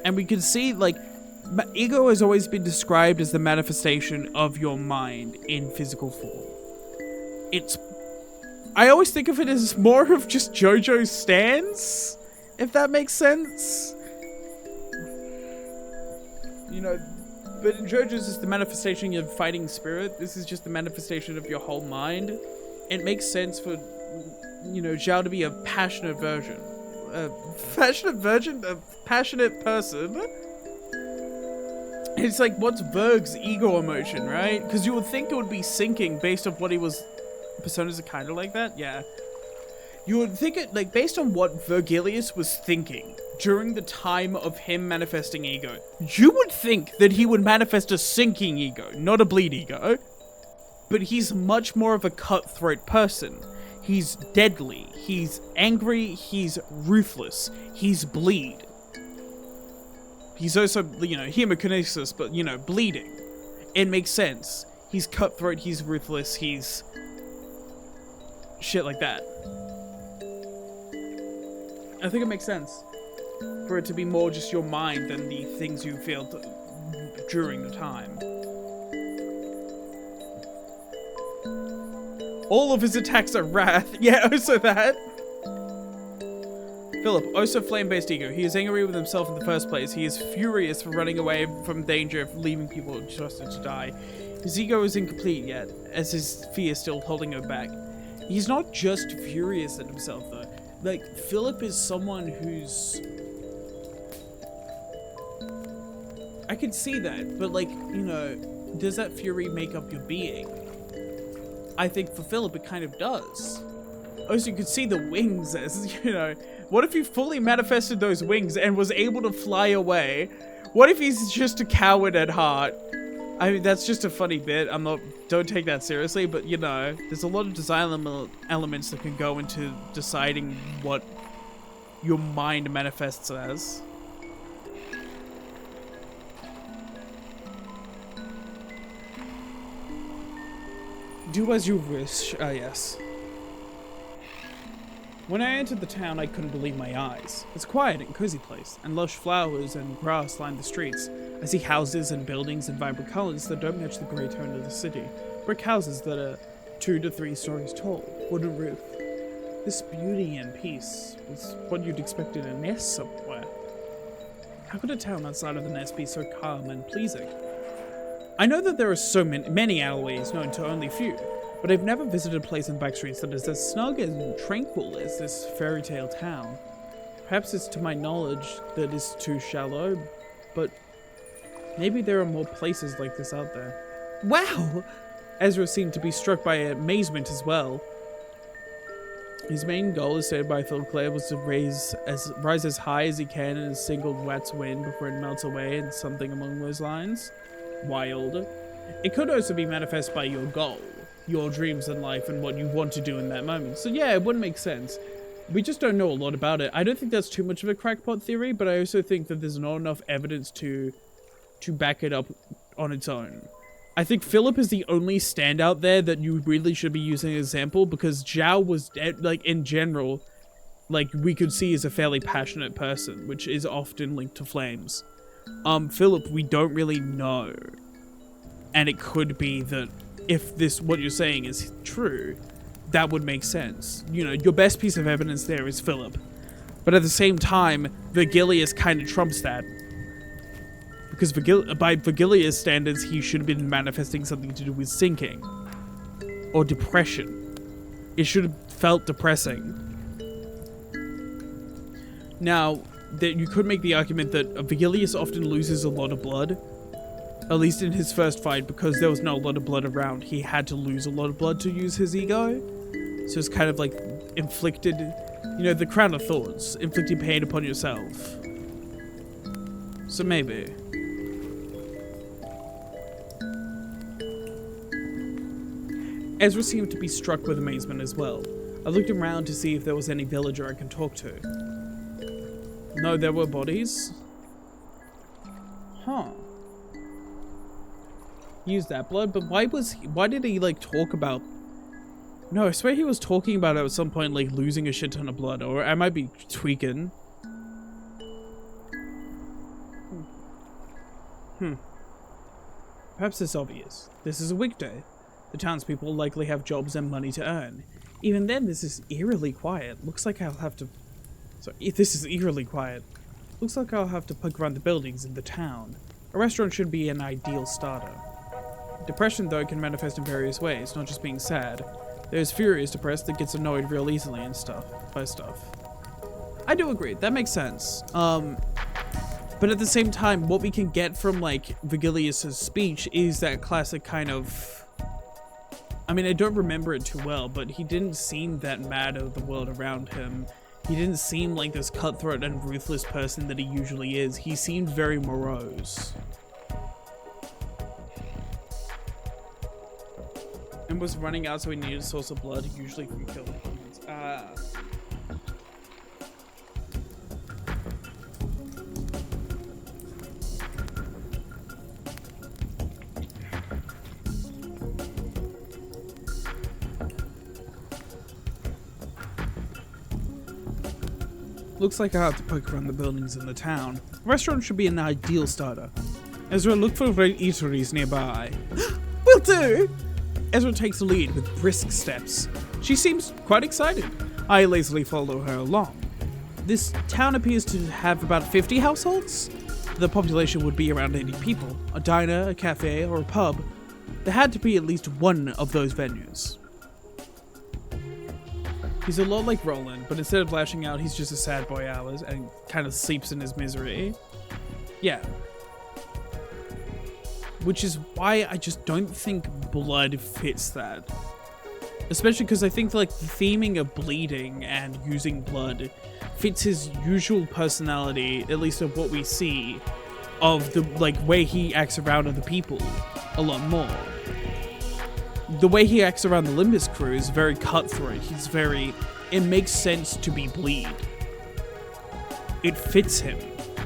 And we can see, like, ego has always been described as the manifestation of your mind in physical form. I always think of it as more of just JoJo's stance, if that makes sense. You know, but in JoJo's is the manifestation of fighting spirit. This is just the manifestation of your whole mind. It makes sense for, you know, Zhao to be a passionate version. A passionate person. It's like, what's Verg's ego emotion, right? Because you would think it would be sinking based on what he was... Personas are kind of like that? Yeah. You would think it, like, based on what Vergilius was thinking during the time of him manifesting ego, you would think that he would manifest a sinking ego, not a bleed ego. But he's much more of a cutthroat person. He's deadly. He's angry. He's ruthless. He's bleed. He's also, you know, hemokinesis, but, you know, bleeding. It makes sense. He's cutthroat, he's ruthless, he's... shit like that. I think it makes sense. For it to be more just your mind than the things you feel during the time. All of his attacks are wrath. Yeah, also that. Philip, also flame-based ego. He is angry with himself in the first place. He is furious for running away from danger of leaving people trusted to die. His ego is incomplete yet, as his fear is still holding him back. He's not just furious at himself, though. Like, Philip is someone who's... I can see that, but, like, you know, does that fury make up your being? I think for Philip it kind of does. Also, you could see the wings as, you know... What if he fully manifested those wings and was able to fly away? What if he's just a coward at heart? I mean, that's just a funny bit. Don't take that seriously, but you know, there's a lot of design elements that can go into deciding what your mind manifests as. Do as you wish, yes. When I entered the town, I couldn't believe my eyes. It's a quiet and cozy place, and lush flowers and grass line the streets. I see houses and buildings in vibrant colors that don't match the grey tone of the city. Brick houses that are 2 to 3 stories tall, wooden roof. This beauty and peace was what you'd expect in a nest somewhere. How could a town outside of the nest be so calm and pleasing? I know that there are so many alleyways known to only few, but I've never visited a place in backstreets that is as snug and tranquil as this fairy tale town. Perhaps it's to my knowledge that is too shallow, but maybe there are more places like this out there. Wow! Ezra seemed to be struck by amazement as well. His main goal, as stated by Phil Clare, was to rise as high as he can in a single wet wind before it melts away, and something along those lines. Wild. It could also be manifest by your goal, your dreams in life, and what you want to do in that moment. So yeah, it would make sense. We just don't know a lot about it. I don't think that's too much of a crackpot theory, but I also think that there's not enough evidence to back it up on its own. I think Philip is the only standout there that you really should be using as an example, because Zhao was, like, in general, like, we could see is a fairly passionate person, which is often linked to flames. Philip, we don't really know. And it could be that if what you're saying is true, that would make sense. You know, your best piece of evidence there is Philip. But at the same time, Vergilius kind of trumps that. Because by Vergilius standards, he should have been manifesting something to do with sinking. Or depression. It should have felt depressing. Now, that you could make the argument that Vergilius often loses a lot of blood. At least in his first fight, because there was not a lot of blood around, he had to lose a lot of blood to use his ego. So it's kind of like inflicted, you know, the crown of thorns, inflicting pain upon yourself. So maybe. Ezra seemed to be struck with amazement as well. I looked around to see if there was any villager I can talk to. No, there were bodies. Huh. Use that blood, but why did he like talk about? No, I swear he was talking about it at some point, like losing a shit ton of blood, or I might be tweaking. Perhaps it's obvious. This is a weekday. The townspeople likely have jobs and money to earn. Even then, this is eerily quiet. Looks like I'll have to... Sorry, this is eerily quiet. Looks like I'll have to poke around the buildings in the town. A restaurant should be an ideal starter. Depression, though, can manifest in various ways, not just being sad. There's furious depressed that gets annoyed real easily and by stuff. I do agree, that makes sense. But at the same time, what we can get from, like, Vigilius's speech is that classic kind of... I mean, I don't remember it too well, but he didn't seem that mad at the world around him. He didn't seem like this cutthroat and ruthless person that he usually is. He seemed very morose. And was running out, so he needed a source of blood, usually from killed humans. Looks like I have to poke around the buildings in the town. A restaurant should be an ideal starter. Ezra, look for great eateries nearby. Will do! Ezra takes the lead with brisk steps. She seems quite excited. I lazily follow her along. This town appears to have about 50 households. The population would be around 80 people. A diner, a cafe, or a pub. There had to be at least one of those venues. He's a lot like Roland, but instead of lashing out, he's just a sad boy hours and kind of sleeps in his misery. Yeah. Which is why I just don't think blood fits that. Especially because I think like the theming of bleeding and using blood fits his usual personality, at least of what we see, of the like way he acts around other people a lot more. The way he acts around the Limbus crew is very cutthroat. It makes sense to be bleed. It fits him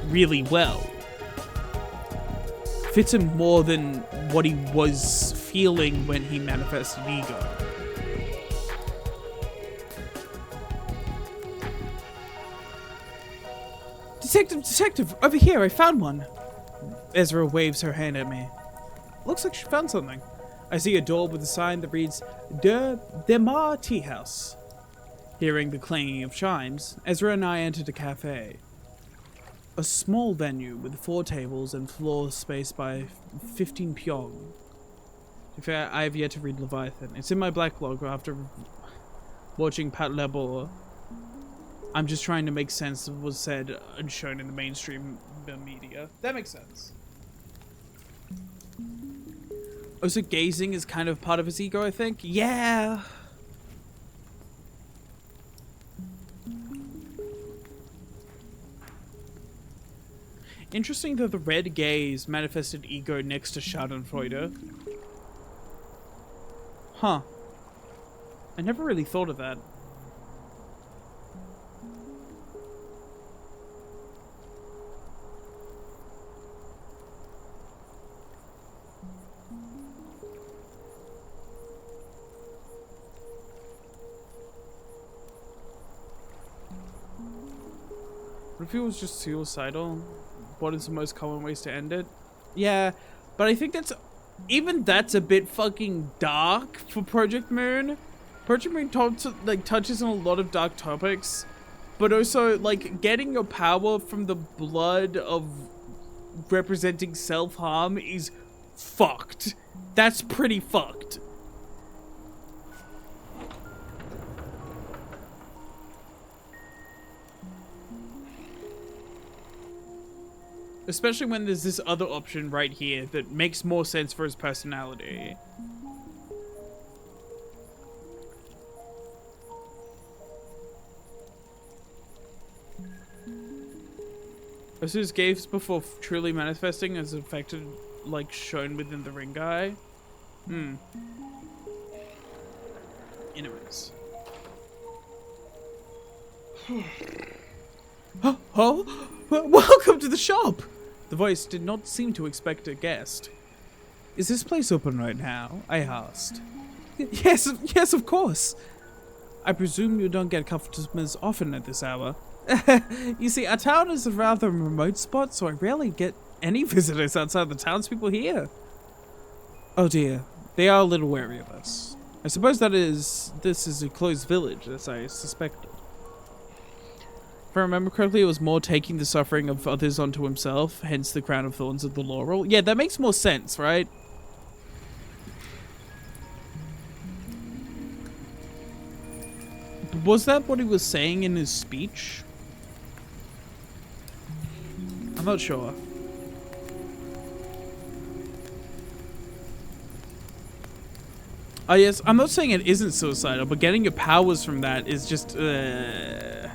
really well. Fits him more than what he was feeling when he manifested ego. Detective, over here, I found one. Ezra waves her hand at me. Looks like she found something. I see a door with a sign that reads, De Demar Tea House. Hearing the clanging of chimes, Ezra and I entered a cafe. A small venue with 4 tables and floor spaced by 15 pyong. To be fair, I have yet to read Leviathan. It's in my backlog after watching Pat Labor. I'm just trying to make sense of what was said and shown in the mainstream media. That makes sense. Also, gazing is kind of part of his ego, I think. Yeah! Interesting that the red gaze manifested ego next to Schadenfreude. Huh. I never really thought of that. What if he was just suicidal? What is the most common ways to end it? Yeah, but I think that's a bit fucking dark for Project Moon. Project Moon touches on a lot of dark topics, but also like getting your power from the blood of representing self-harm is fucked. That's pretty fucked. Especially when there's this other option right here that makes more sense for his personality. As his gaze before truly manifesting is affected, like shown within the ring guy. Anyways. Oh, welcome to the shop! The voice did not seem to expect a guest. Is this place open right now? I asked. Yes, of course. I presume you don't get customers often at this hour. You see, our town is a rather remote spot, so I rarely get any visitors outside the townspeople here. Oh dear, they are a little wary of us. I suppose this is a closed village, as I suspected. If I remember correctly, it was more taking the suffering of others onto himself, hence the crown of thorns of the laurel. Yeah, that makes more sense, right? But was that what he was saying in his speech? I'm not sure. Oh yes, I'm not saying it isn't suicidal, but getting your powers from that is just, it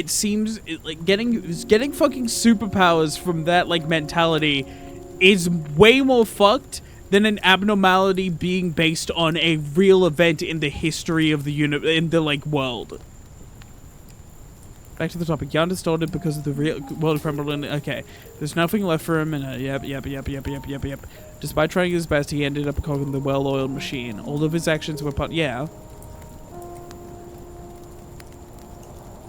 seems like getting fucking superpowers from that like mentality is way more fucked than an abnormality being based on a real event in the history of the in the like world. Back to the topic. Jan distorted because of the real world crumbled. Okay, there's nothing left for him, and yep. Despite trying his best, he ended up cogging the well-oiled machine. All of his actions were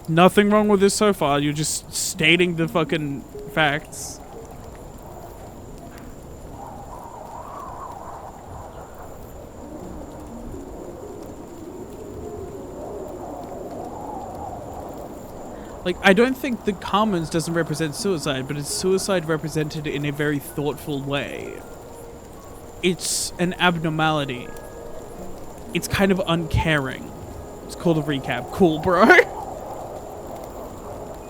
nothing wrong with this so far. You're just stating the fucking facts. Like, I don't think the Commons doesn't represent suicide, but it's suicide represented in a very thoughtful way. It's an abnormality. It's kind of uncaring. It's called a recap. Cool, bro.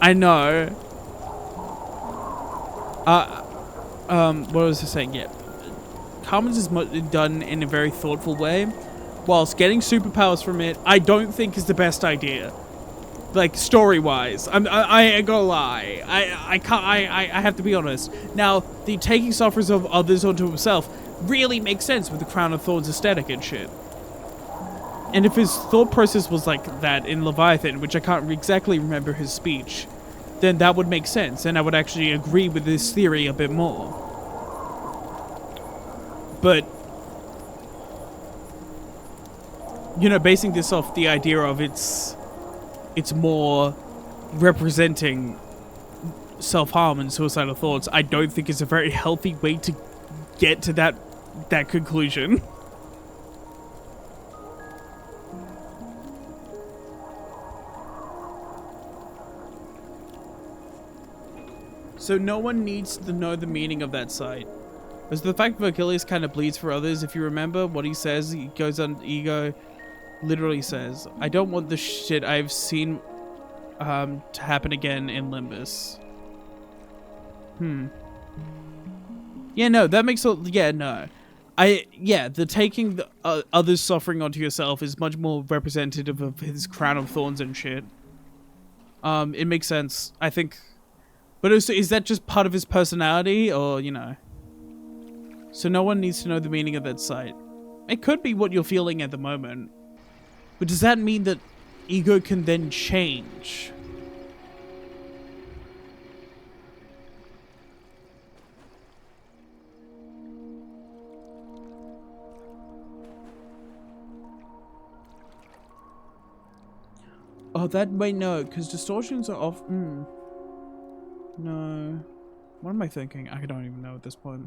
I know. What was I saying? Yeah. Commons is done in a very thoughtful way, whilst getting superpowers from it, I don't think is the best idea. Like, story-wise. I ain't gonna lie. I have to be honest. Now, the taking suffers of others onto himself really makes sense with the Crown of Thorns aesthetic and shit. And if his thought process was like that in Leviathan, which I can't exactly remember his speech, then that would make sense, and I would actually agree with this theory a bit more. But, you know, basing this off the idea of it's more representing self-harm and suicidal thoughts, I don't think is a very healthy way to get to that conclusion. So no one needs to know the meaning of that sight. As the fact that Achilles kind of bleeds for others, if you remember what he says, he goes on ego, literally says, I don't want the shit I've seen to happen again in Limbus. Yeah, no, that makes a, yeah, no. The taking the others suffering onto yourself is much more representative of his crown of thorns and shit. It makes sense, I think. But also, is that just part of his personality, or, you know? So no one needs to know the meaning of that sight. It could be what you're feeling at the moment. But does that mean that ego can then change? Oh, that, wait, no, because distortions are off, No. What am I thinking? I don't even know at this point.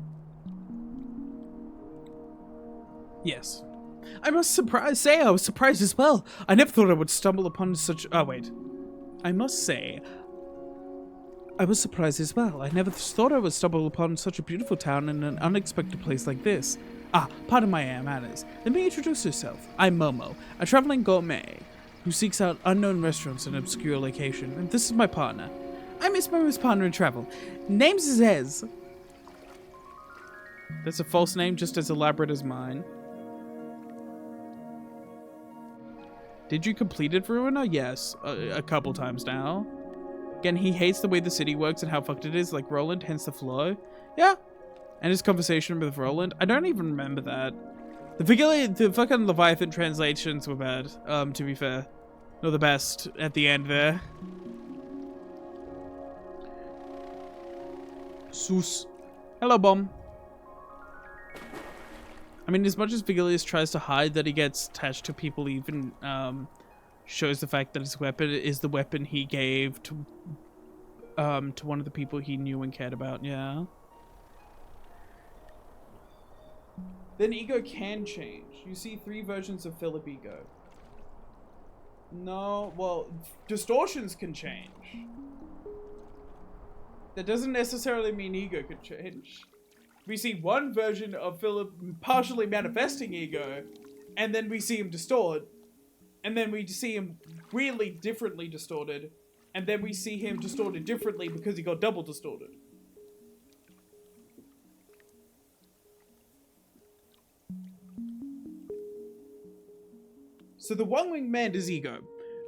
Yes. I must say I was surprised as well. I never thought I would stumble upon such... Oh, wait. I must say I was surprised as well. I never thought I would stumble upon such a beautiful town in an unexpected place like this. Ah, pardon my manners. Let me introduce yourself. I'm Momo, a traveling gourmet who seeks out unknown restaurants in an obscure location, and this is my partner. I miss my most partner in travel. Name's Zez. That's a false name, just as elaborate as mine. Did you complete it, Ruiner? Yes, a couple times now. Again, he hates the way the city works and how fucked it is, like Roland, hence the flow. Yeah. And his conversation with Roland. I don't even remember that. The fucking Leviathan translations were bad, to be fair. Not the best at the end there. Sus. Hello, Bomb. I mean, as much as Vigilius tries to hide that he gets attached to people, he even shows the fact that his weapon is the weapon he gave to one of the people he knew and cared about. Yeah. Then ego can change. You see 3 versions of Philip ego. No, well, distortions can change. That doesn't necessarily mean ego could change. We see one version of Philip partially manifesting ego, and then we see him distort, and then we see him weirdly differently distorted, and then we see him distorted differently because he got double distorted. So the one-winged man is ego.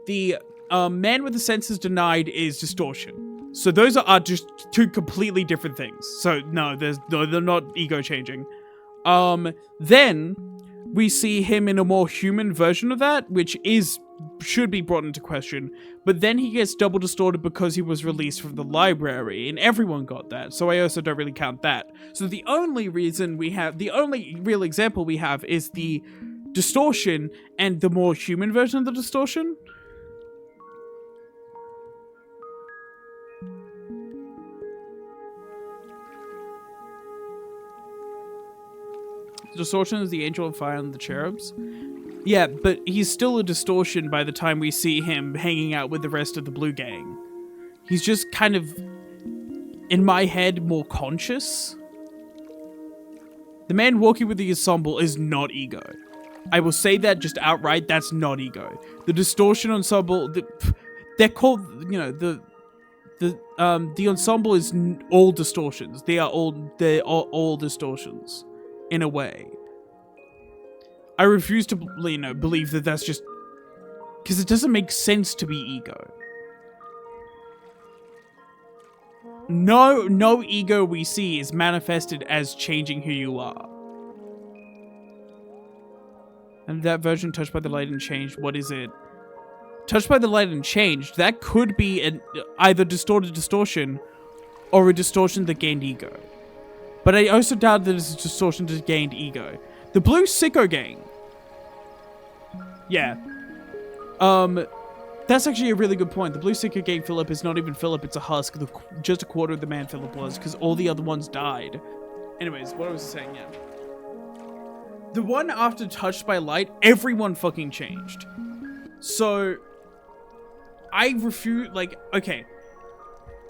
The man with the senses denied is distortion. So those are just 2 completely different things. So no, they're not ego changing. Then we see him in a more human version of that, which should be brought into question. But then he gets double distorted because he was released from the library, and everyone got that. So I also don't really count that. So the only real example we have is the distortion and the more human version of the distortion. Distortion is the angel of fire and the cherubs. Yeah, but he's still a distortion by the time we see him hanging out with the rest of the blue gang. He's just kind of, in my head, more conscious. The man walking with the ensemble is not ego. I will say that just outright, that's not ego. The distortion ensemble, they're called, you know, the ensemble is all distortions. They're all distortions. In a way. I refuse to, believe that that's just... Because it doesn't make sense to be ego. No ego we see is manifested as changing who you are. And that version touched by the light and changed, what is it? Touched by the light and changed, that could be an either distorted distortion or a distortion that gained ego. But I also doubt that it's a distortion that gained ego. The Blue Sicko Gang. Yeah. That's actually a really good point. The Blue Sicko Gang Philip is not even Philip, it's a husk. Just a quarter of the man Philip was, because all the other ones died. Anyways, what I was saying, yeah. The one after Touched by Light, everyone fucking changed. So, I refuse, okay.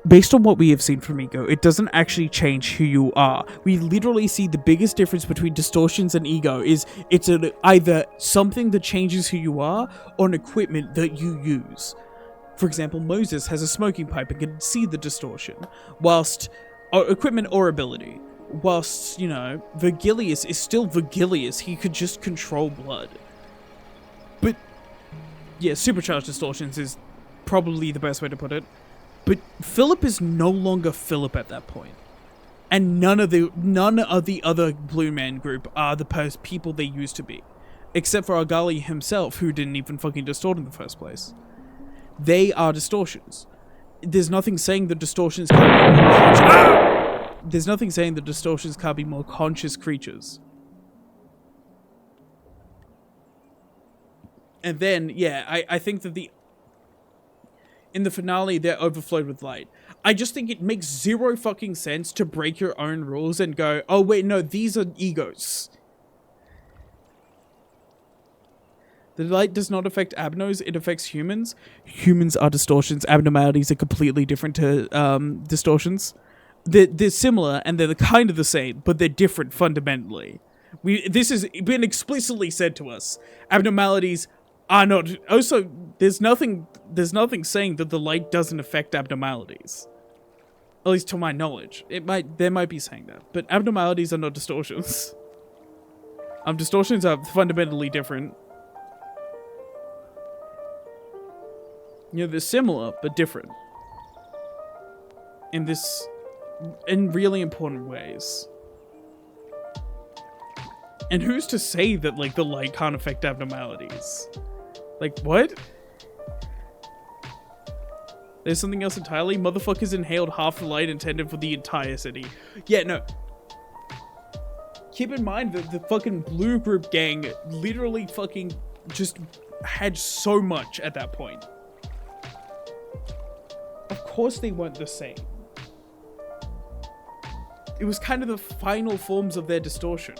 Based on what we have seen from ego, it doesn't actually change who you are. We literally see the biggest difference between distortions and ego is it's either something that changes who you are or an equipment that you use. For example, Moses has a smoking pipe and can see the distortion, whilst equipment or ability. Whilst, Vigilius is still Vigilius, he could just control blood. But, yeah, supercharged distortions is probably the best way to put it. But Philip is no longer Philip at that point. And none of the other Blue Man group are the people they used to be. Except for Argali himself, who didn't even fucking distort in the first place. They are distortions. There's nothing saying that distortions can't be more conscious. There's nothing saying that distortions can't be more conscious creatures. And then, yeah, I think that in the finale, they're overflowed with light. I just think it makes zero fucking sense to break your own rules and go, oh wait, no, these are egos. The light does not affect abnos, it affects humans. Humans are distortions. Abnormalities are completely different to distortions. They're similar and they're kind of the same, but they're different fundamentally. This has been explicitly said to us. Abnormalities are not... Also, there's nothing saying that the light doesn't affect abnormalities. At least to my knowledge. They might be saying that. But abnormalities are not distortions. Distortions are fundamentally different. You know, they're similar, but different. In really important ways. And who's to say that, like, the light can't affect abnormalities? Like, what? There's something else entirely? Motherfuckers inhaled half the light intended for the entire city. Yeah, no. Keep in mind that the fucking Blue Group gang literally fucking just had so much at that point. Of course they weren't the same. It was kind of the final forms of their distortion.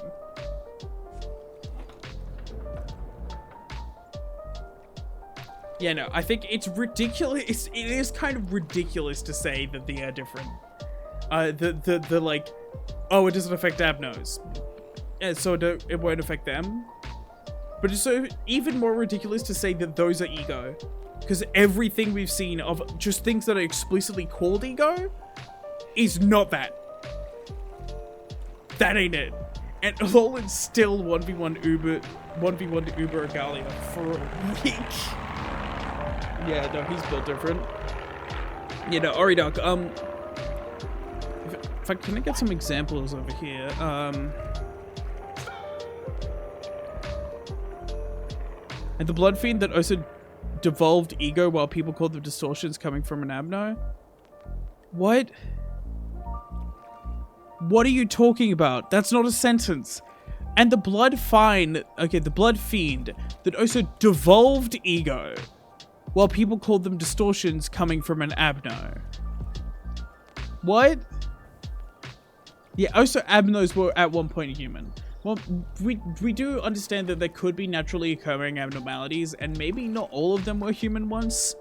Yeah, no, I think it's ridiculous. It is kind of ridiculous to say that they are different. The like, oh, it doesn't affect abnos, so it won't affect them. But it's so even more ridiculous to say that those are ego, because everything we've seen of just things that are explicitly called ego is not that. That ain't it. And all it's still 1v1 to Uber Agalia for a week. Yeah, no, he's built different. Yeah, no, Oridoc, if I can I get some examples over here, and the Blood Fiend that also devolved ego while people called them distortions coming from an abno? What? What are you talking about? That's not a sentence. And the Blood Fiend, okay, the Blood Fiend that also devolved ego while people called them distortions coming from an abno. What? Yeah, also abnos were at one point human. Well, we do understand that there could be naturally occurring abnormalities, and maybe not all of them were human once.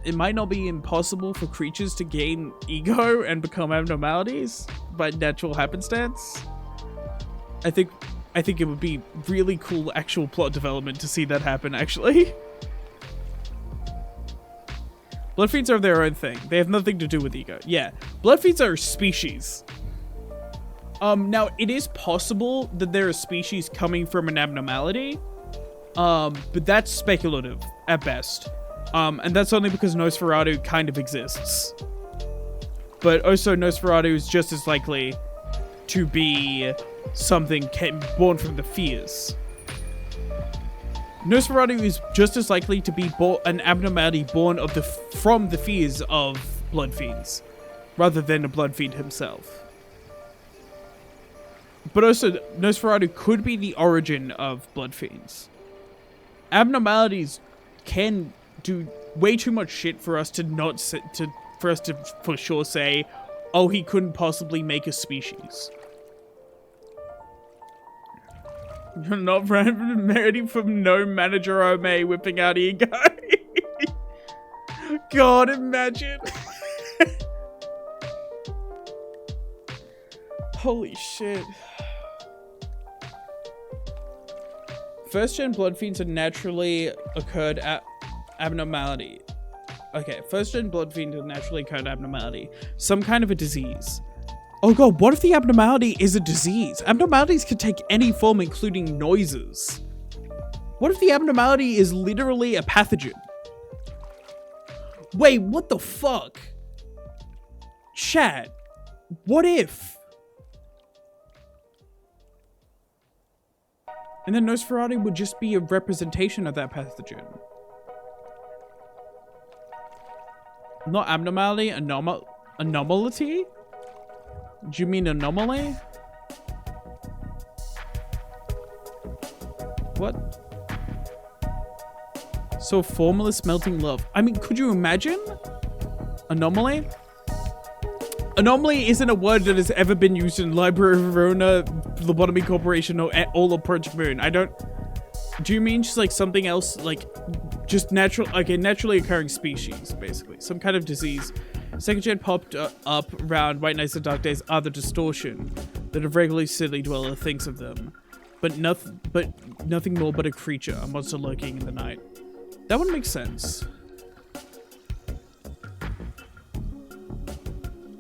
It might not be impossible for creatures to gain ego and become abnormalities by natural happenstance. I think it would be really cool actual plot development to see that happen, actually. Bloodfiends are their own thing. They have nothing to do with ego. Yeah, Bloodfiends are a species. Now, it is possible that they're a species coming from an abnormality, but that's speculative at best. And that's only because Nosferatu kind of exists. But also, Nosferatu is just as likely to be something born from the fears. Nosferatu is just as likely to be an abnormality born from the fears of Bloodfiends, rather than a Bloodfiend himself. But also, Nosferatu could be the origin of Bloodfiends. Abnormalities can do way too much shit for us to for sure say, oh, he couldn't possibly make a species. You're not ready from no manager Ome whipping out ego. God, imagine. Holy shit. First gen Bloodfiends are naturally occurred abnormality. Okay, first gen Bloodfiend are naturally occurred abnormality. Some kind of a disease. Oh god, what if the abnormality is a disease? Abnormalities can take any form, including noises. What if the abnormality is literally a pathogen? Wait, what the fuck? Chat, what if? And then Nosferatu would just be a representation of that pathogen. Not abnormality, anomaly? Do you mean anomaly? What? So formless melting love. I mean, could you imagine? Anomaly? Anomaly isn't a word that has ever been used in Library of Verona, Lobotomy Corporation, or all of Project Moon. I don't... Do you mean just like something else, like just naturally occurring species, basically? Some kind of disease. Second gen popped up around White Nights and Dark Days are the distortion that a regular city dweller thinks of them. But nothing more but a creature, a monster lurking in the night. That would make sense.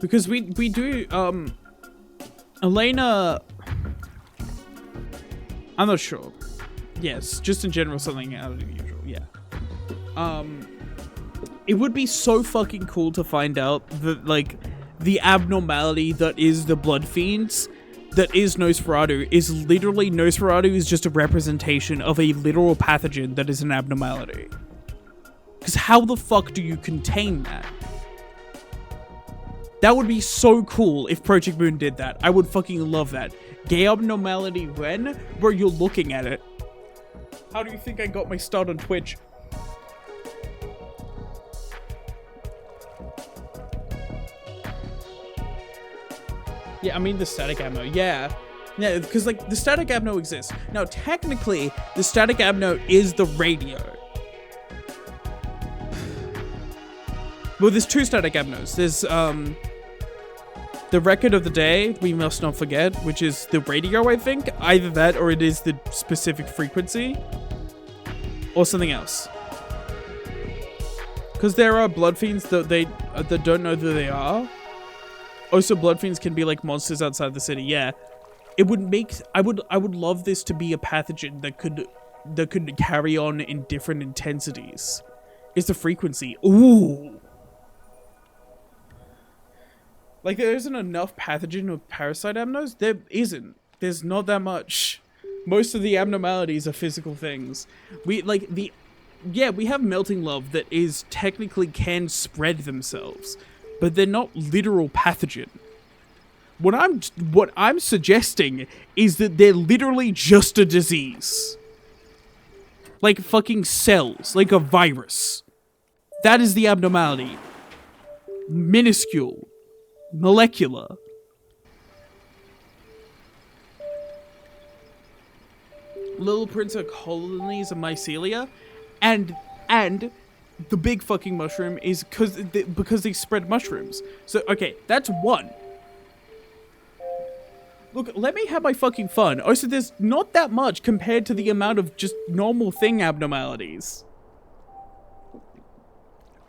Because we do, Elena... I'm not sure. Yes, just in general, something out of the usual, yeah. It would be so fucking cool to find out that, like, the abnormality that is the Blood Fiends, that is Nosferatu, is literally, Nosferatu is just a representation of a literal pathogen that is an abnormality. Because how the fuck do you contain that? That would be so cool if Project Moon did that. I would fucking love that. Gay abnormality when? Where you're looking at it. How do you think I got my start on Twitch? Yeah, I mean the static ammo, yeah. Yeah, because like the static ammo exists. Now technically, the static ammo is the radio. Well, there's two static amnos. There's the record of the day, we must not forget, which is the radio, I think. Either that or it is the specific frequency. Or something else. Because there are blood fiends that don't know who they are. Also, blood fiends can be like monsters outside the city, yeah. It would make... I would love this to be a pathogen that could carry on in different intensities. It's the frequency. Ooh! Like, there isn't enough pathogen or parasite amnos? There isn't. There's not that much. Most of the abnormalities are physical things. We have melting love that is technically can spread themselves, but they're not literal pathogen. What I'm suggesting is that they're literally just a disease. Like fucking cells, like a virus. That is the abnormality. Minuscule. Molecular. Little Prince of colonies of mycelia, and the big fucking mushroom is because they spread mushrooms. So okay, that's one. Look, let me have my fucking fun. Also, there's not that much compared to the amount of just normal thing abnormalities.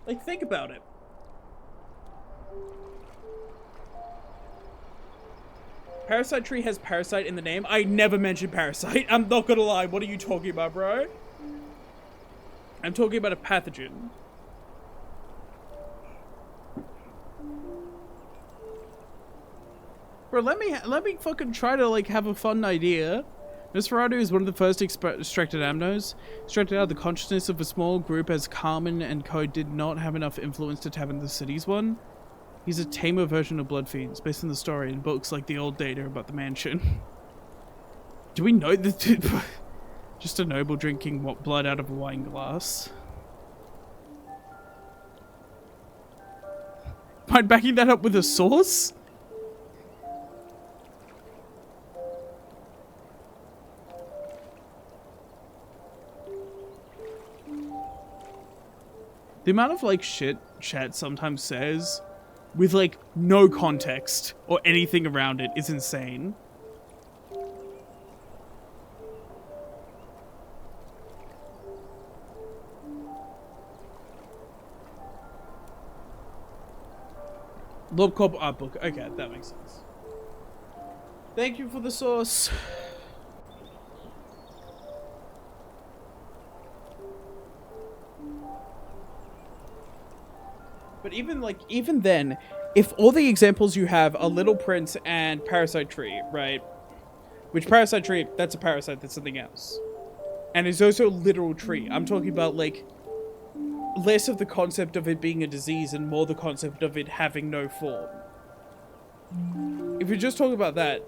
Like, think about it. Parasite Tree has parasite in the name. I never mentioned parasite. I'm not gonna lie. What are you talking about, bro? I'm talking about a pathogen. Bro, let me fucking try to like have a fun idea. Nosferatu is one of the first extracted amnos. Extracted out of the consciousness of a small group as Carmen and Co did not have enough influence to tap into the city's one. He's a tamer version of Blood Fiends, based on the story and books like the old data about the mansion. Do we know that? Just a noble drinking blood out of a wine glass. Mind backing that up with a source? The amount of like shit chat sometimes says with like no context or anything around it is insane. Lobcop art book. Okay, that makes sense. Thank you for the source. But even then, if all the examples you have are Little Prince and Parasite Tree, right? Which Parasite Tree, that's a parasite, that's something else. And it's also a literal tree. I'm talking about, like, less of the concept of it being a disease and more the concept of it having no form. If you're just talking about that,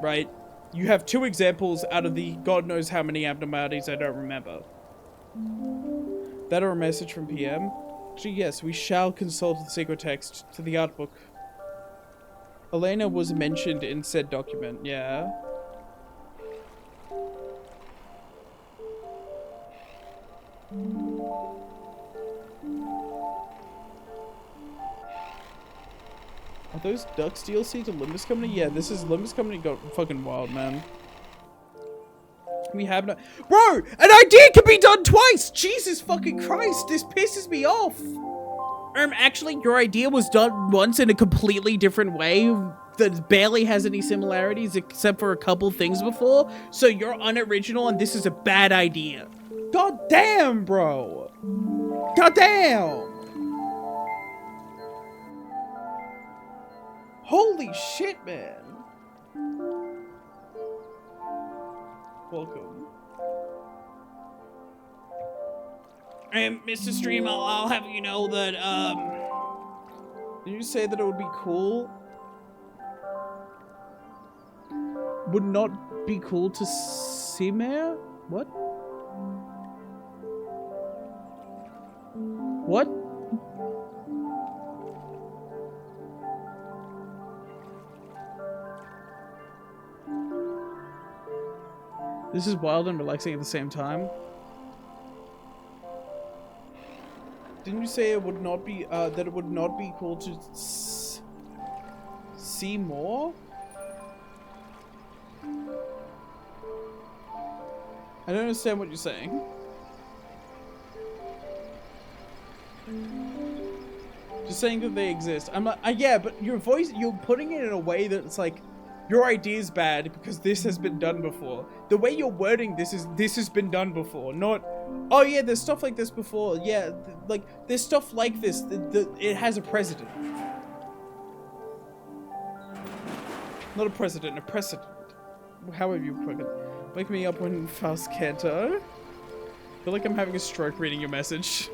right? You have two examples out of the God knows how many abnormalities I don't remember. That or a message from PM? Actually, yes, we shall consult the secret text to the art book. Elena was mentioned in said document, yeah. Are those Ducks DLC to Limbus Company? Yeah, this is Limbus Company got fucking wild, man. We have no- Bro! An idea can be done twice! Jesus fucking Christ, this pisses me off! Actually, your idea was done once in a completely different way that barely has any similarities except for a couple things before, so you're unoriginal and this is a bad idea. God damn, bro! God damn! Holy shit, man! Welcome. And Mr. Stream, I'll have you know that, did you say that it would be cool? Would not be cool to see Mayor? What? What? This is wild and relaxing at the same time. Didn't you say it would not be, that it would not be cool to see more? I don't understand what you're saying. Just saying that they exist. I'm like, yeah, but your voice, you're putting it in a way that it's like, your idea is bad because this has been done before. The way you're wording this is, this has been done before, not, oh yeah, there's stuff like this before. Yeah, like, there's stuff like this. It has a precedent. Not a precedent, a precedent. However you put it. Wake me up when Faust Canto. I feel like I'm having a stroke reading your message.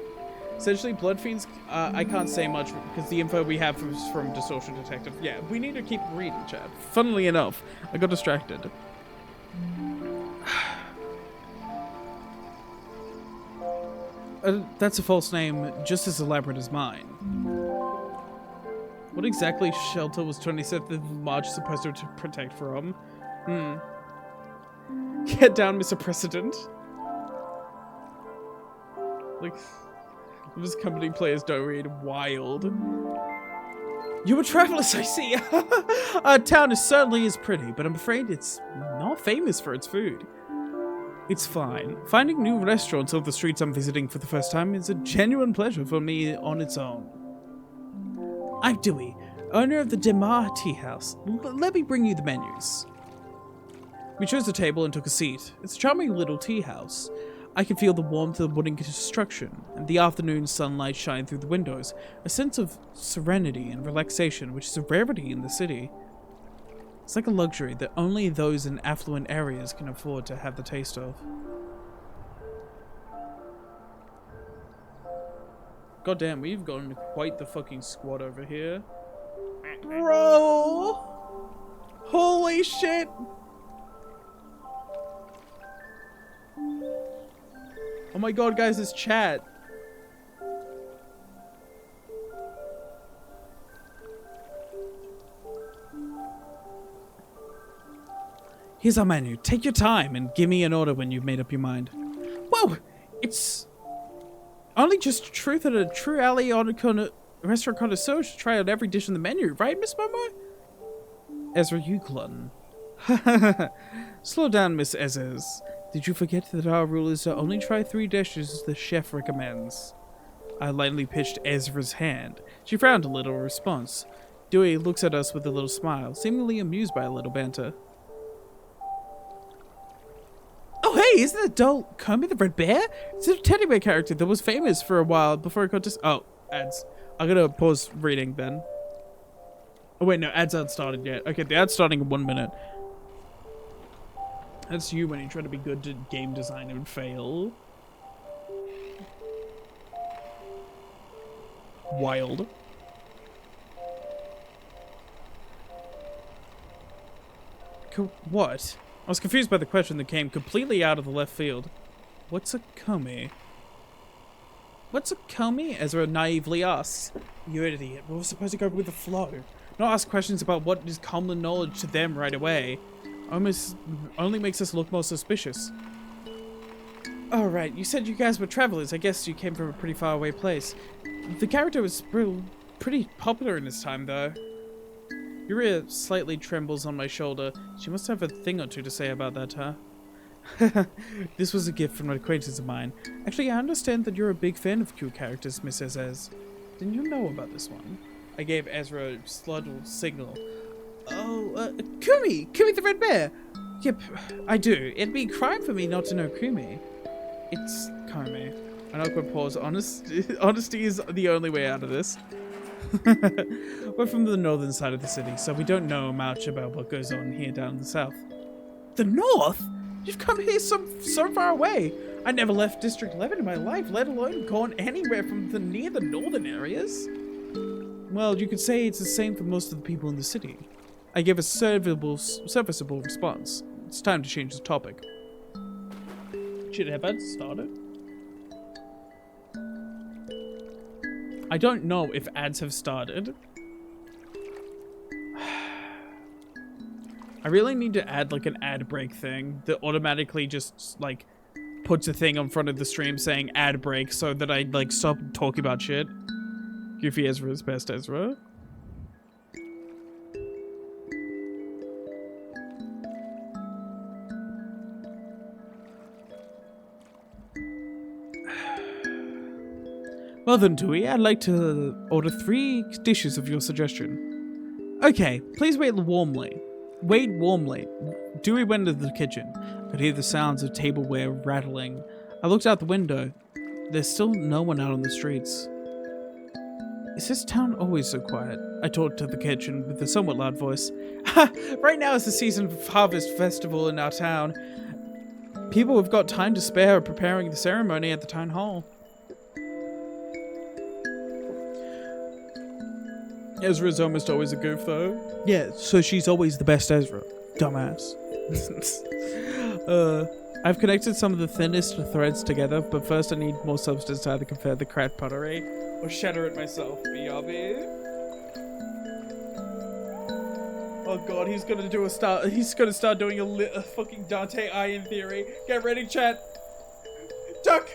Essentially, Blood Fiends, I can't say much because the info we have is from Distortion Detective. Yeah, we need to keep reading, Chad. Funnily enough, I got distracted. That's a false name, just as elaborate as mine. What exactly shelter was 27th of March supposed to protect from? Get down, Mr. President. Like... This company players don't read. Wild. You were travelers, I see. Our town is certainly is pretty, but I'm afraid it's not famous for its food. It's fine. Finding new restaurants on the streets I'm visiting for the first time is a genuine pleasure for me on its own. I'm Dewey, owner of the Demar Tea House. Let me bring you the menus. We chose a table and took a seat. It's a charming little tea house. I can feel the warmth of the wooden construction, and the afternoon sunlight shine through the windows, a sense of serenity and relaxation which is a rarity in the city. It's like a luxury that only those in affluent areas can afford to have the taste of. Goddamn, we've gotten quite the fucking squad over here. Bro! Holy shit! Oh my god, guys, it's chat. Here's our menu. Take your time and give me an order when you've made up your mind. Whoa! It's only just truth that a true alley on a restaurant connoisseur should try out every dish on the menu, right, Miss Momo? Ezra, you glutton. Slow down, Miss Ezers. Did you forget that our rule is to only try 3 dishes the chef recommends? I lightly pitched Ezra's hand. She frowned a little in response. Dewey looks at us with a little smile, seemingly amused by a little banter. Oh hey, isn't that dull Comey the Red Bear? It's a teddy bear character that was famous for a while before it got oh, ads. I'm gonna pause reading then. Oh wait, no, ads aren't started yet. Okay, the ad's starting in 1 minute. That's you when you try to be good at game design and fail. Wild. What? I was confused by the question that came completely out of the left field. What's a Comey? What's a Comey? Ezra naively asks. You idiot. We were supposed to go with the flow. Not ask questions about what is common knowledge to them right away. Only makes us look more suspicious. Alright, you said you guys were travelers. I guess you came from a pretty far away place. The character was pretty popular in his time, though. Yuria slightly trembles on my shoulder. She must have a thing or two to say about that, huh? This was a gift from an acquaintance of mine. Actually, I understand that you're a big fan of cute characters, Miss Ez. Didn't you know about this one? I gave Ezra a sludged signal. Oh, Kumi! Kumi the Red Bear! Yep, I do. It'd be a crime for me not to know Kumi. It's Kumi. An awkward pause. Honesty is the only way out of this. We're from the northern side of the city, so we don't know much about what goes on here down in the south. The north? You've come here so far away. I never left District 11 in my life, let alone gone anywhere from near the northern areas. Well, you could say it's the same for most of the people in the city. I gave a serviceable response. It's time to change the topic. Should have had started? I don't know if ads have started. I really need to add like an ad break thing that automatically just like puts a thing in front of the stream saying ad break so that I like stop talking about shit. Goofy Ezra's best Ezra. Well then, Dewey, I'd like to order 3 dishes of your suggestion. Okay, please wait warmly. Wait warmly. Dewey went into the kitchen. I could hear the sounds of tableware rattling. I looked out the window. There's still no one out on the streets. Is this town always so quiet? I talked to the kitchen with a somewhat loud voice. Ha! Right now is the season of Harvest Festival in our town. People have got time to spare preparing the ceremony at the town hall. Ezra's almost always a goof, though. Yeah, so she's always the best Ezra. Dumbass. I've connected some of the thinnest threads together, but first I need more substance to either convert the cracked pottery or shatter it myself. BRB. Oh god, he's gonna start doing a fucking Dante Iron theory. Get ready, chat. Duck!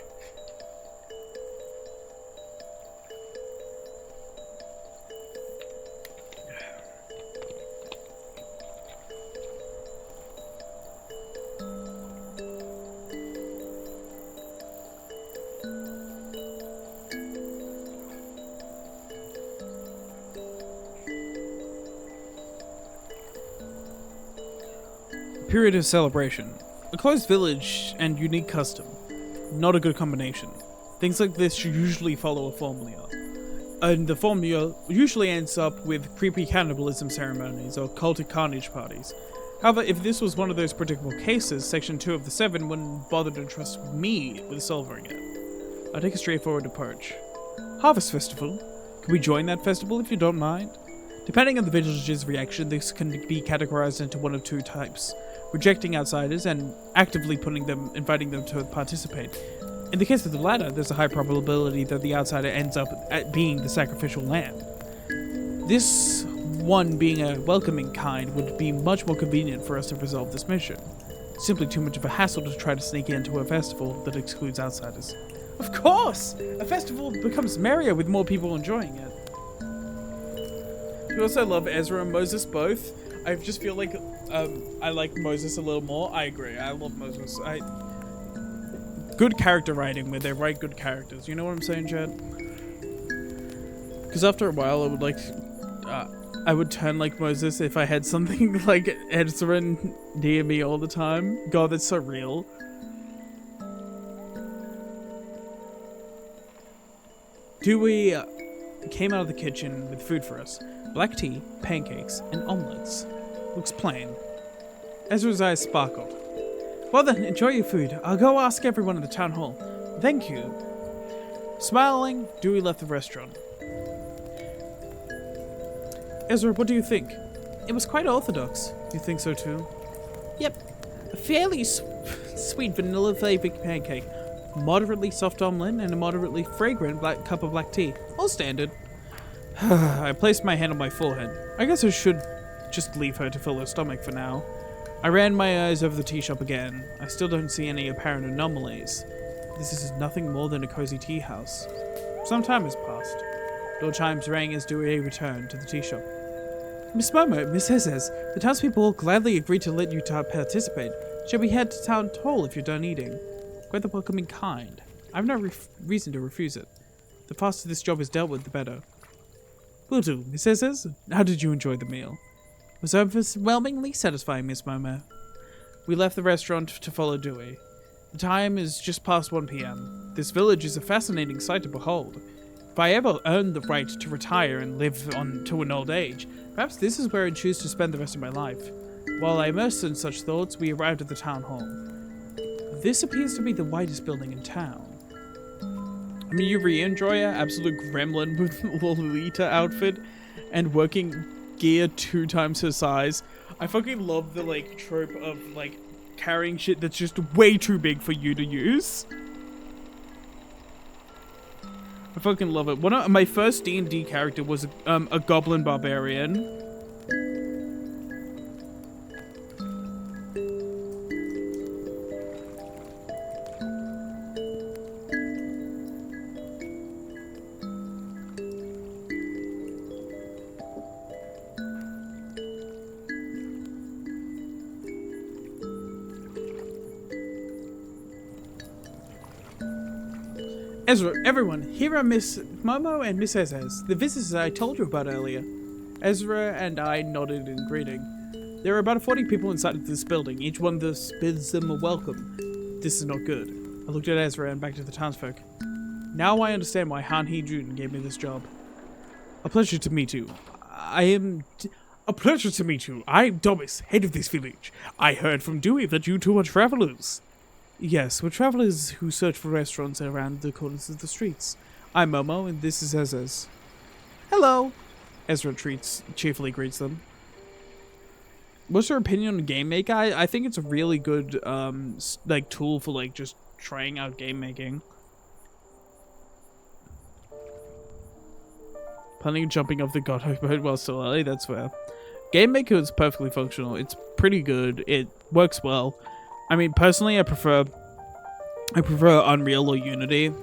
Period of celebration. A closed village and unique custom. Not a good combination. Things like this usually follow a formula. And the formula usually ends up with creepy cannibalism ceremonies or cultic carnage parties. However, if this was one of those predictable cases, Section 2 of the 7 wouldn't bother to trust me with solving it. I'll take a straightforward approach. Harvest Festival. Can we join that festival if you don't mind? Depending on the village's reaction, this can be categorized into one of 2 types. Rejecting outsiders and actively inviting them to participate. In the case of the latter, there's a high probability that the outsider ends up being the sacrificial lamb. This one being a welcoming kind would be much more convenient for us to resolve this mission. Simply too much of a hassle to try to sneak into a festival that excludes outsiders. Of course! A festival becomes merrier with more people enjoying it. You also love Ezra and Moses both. I just feel like I like Moses a little more. I agree. I love Moses. Good character writing where they write good characters. You know what I'm saying, Chad? Because after a while, I would turn like Moses if I had something like Ezra near me all the time. God, that's so real. Dewey came out of the kitchen with food for us. Black tea, pancakes, and omelets. Looks plain. Ezra's eyes sparkled. Well then, enjoy your food. I'll go ask everyone in the town hall. Thank you. Smiling, Dewey left the restaurant. Ezra, what do you think? It was quite orthodox. You think so too? Yep. A fairly sweet vanilla flavored pancake. Moderately soft omelet and a moderately fragrant cup of black tea. All standard. I placed my hand on my forehead. I guess I should just leave her to fill her stomach for now. I ran my eyes over the tea shop again. I still don't see any apparent anomalies. This is nothing more than a cozy tea house. Some time has passed. Door chimes rang as Dewey returned to the tea shop. Miss Momo, Miss Hezes, the townspeople all gladly agreed to let you participate. Shall we head to town hall if you're done eating? Quite the welcoming kind. I've no reason to refuse it. The faster this job is dealt with, the better. Will do, Miss Esses. How did you enjoy the meal? It was overwhelmingly satisfying, Miss Momo. We left the restaurant to follow Dewey. The time is just past 1 p.m. This village is a fascinating sight to behold. If I ever earned the right to retire and live on to an old age, perhaps this is where I'd choose to spend the rest of my life. While I immersed in such thoughts, we arrived at the town hall. This appears to be the widest building in town. I mean, you re-enjoy an absolute gremlin with Lolita outfit and working gear 2 times her size. I fucking love the, like, trope of, like, carrying shit that's just way too big for you to use. I fucking love it. My first D&D character was a goblin barbarian. Ezra, everyone, here are Miss Momo and Miss Esses, the visitors I told you about earlier. Ezra and I nodded in greeting. There are about 40 people inside of this building. Each one thus bids them a welcome. This is not good. I looked at Ezra and back to the townsfolk. Now I understand why Han Hee-jun gave me this job. A pleasure to meet you. A pleasure to meet you. I'm Thomas, head of this village. I heard from Dewey that you two are travelers. Yes, we're travelers who search for restaurants around the corners of the streets. I'm Momo, and this is Ezes. Hello! Ezra cheerfully greets them. What's your opinion on Game Maker? I think it's a really good, like, tool for, like, just trying out game making. Planning on jumping off the Godhope boat while still early, that's fair. Game Maker is perfectly functional. It's pretty good. It works well. I mean, personally, I prefer Unreal or Unity.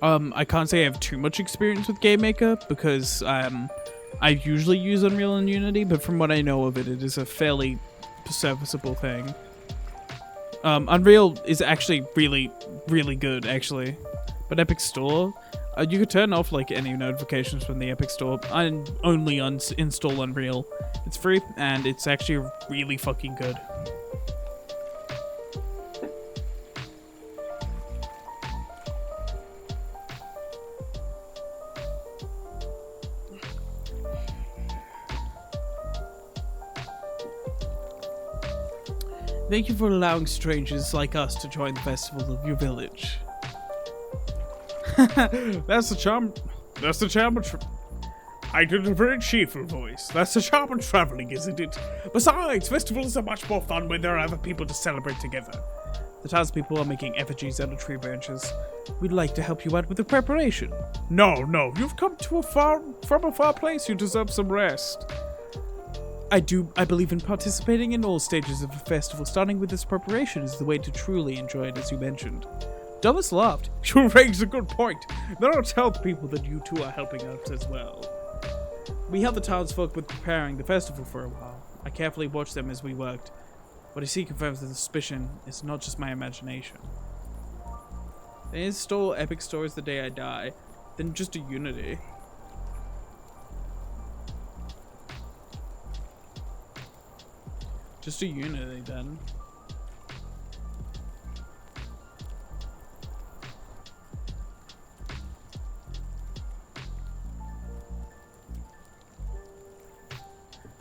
I can't say I have too much experience with Game Maker because I usually use Unreal and Unity, but from what I know of it, it is a fairly serviceable thing. Unreal is actually really, really good, actually. But Epic Store, you could turn off like any notifications from the Epic Store and only install Unreal. It's free and it's actually really fucking good. Thank you for allowing strangers like us to join the festival of your village. That's the charm of I did a very cheerful voice. That's the charm of traveling, isn't it? Besides, festivals are much more fun when there are other people to celebrate together. The townspeople are making effigies out of tree branches. We'd like to help you out with the preparation. No, you've come from a far place. You deserve some rest. I believe in participating in all stages of a festival, starting with this preparation is the way to truly enjoy it, as you mentioned. Thomas laughed. You raise a good point. Then I'll tell the people that you two are helping out as well. We helped the townsfolk with preparing the festival for a while. I carefully watched them as we worked. What I see confirms the suspicion is not just my imagination. They install Epic Stores the day I die, then just a Unity. Just a Unity then.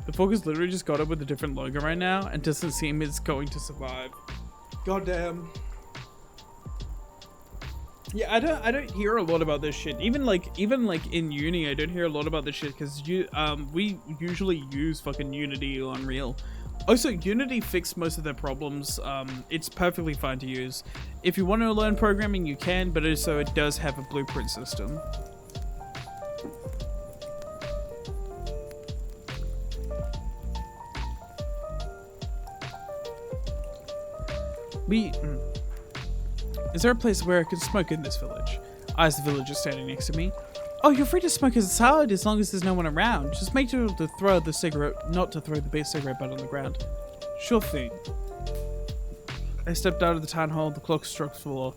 The focus literally just got up with a different logo right now and doesn't seem it's going to survive. Goddamn. Yeah, I don't hear a lot about this shit. Even like in uni, I don't hear a lot about this shit because we usually use fucking Unity or Unreal. Also, Unity fixed most of their problems. It's perfectly fine to use. If you want to learn programming, you can, but also it does have a blueprint system. Is there a place where I can smoke in this village? I asked the villager standing next to me. Oh, you're free to smoke outside as long as there's no one around. Just make sure to throw the cigarette, not to throw the big cigarette butt on the ground. Sure thing. I stepped out of the town hall. The clock struck 4.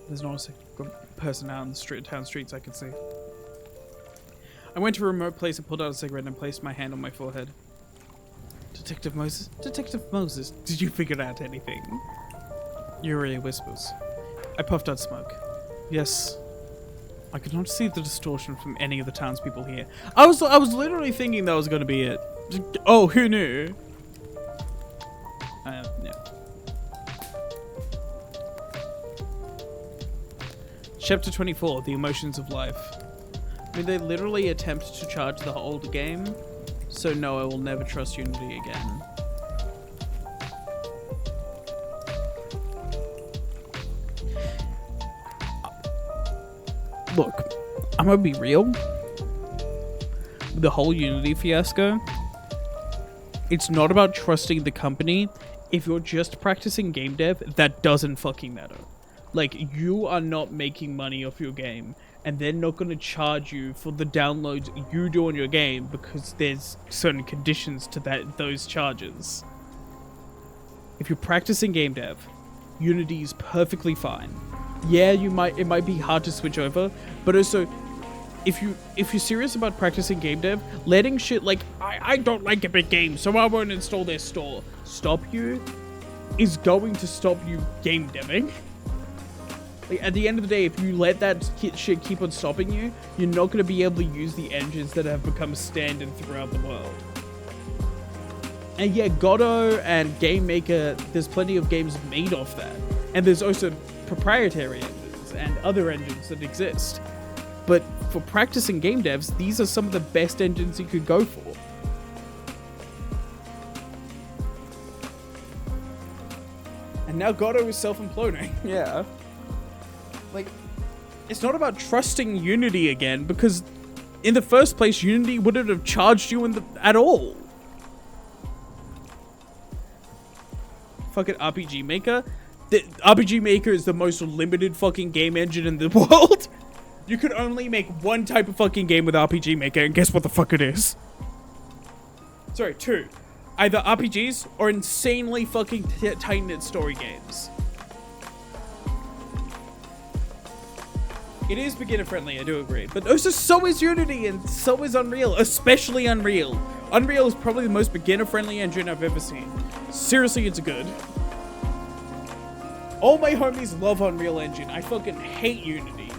There's not a single person out in the town streets I could see. I went to a remote place and pulled out a cigarette and placed my hand on my forehead. Detective Moses? Detective Moses, did you figure out anything? Yuri whispers. I puffed out smoke. Yes. I could not see the distortion from any of the townspeople here. I was literally thinking that was going to be it. Oh, who knew? Yeah. Chapter 24, The Emotions of Life. I mean, they literally attempt to charge the old game, so no, I will never trust Unity again. Look, I'm gonna be real. The whole Unity fiasco, it's not about trusting the company. If you're just practicing game dev, that doesn't fucking matter. Like, you are not making money off your game, and they're not going to charge you for the downloads you do on your game because there's certain conditions to those charges. If you're practicing game dev, Unity is perfectly fine. Yeah, it might be hard to switch over, but also, if you're serious about practicing game dev, letting shit like, I don't like Epic Games, so I won't install their store, stop you, is going to stop you game deving. Like, at the end of the day, if you let that shit keep on stopping you, you're not going to be able to use the engines that have become standard throughout the world. And yeah, Godot and Game Maker, there's plenty of games made off that. And there's also proprietary engines and other engines that exist. But for practicing game devs, these are some of the best engines you could go for. And now Godot is self-imploding. Yeah. Like, it's not about trusting Unity again, because in the first place, Unity wouldn't have charged you at all. Fucking RPG Maker. The RPG Maker is the most limited fucking game engine in the world. You could only make one type of fucking game with RPG Maker, and guess what the fuck it is? Sorry, 2. Either RPGs or insanely fucking tight-knit story games. It is beginner-friendly, I do agree. But also, so is Unity, and so is Unreal, especially Unreal. Unreal is probably the most beginner-friendly engine I've ever seen. Seriously, it's good. All my homies love Unreal Engine. I fucking hate Unity.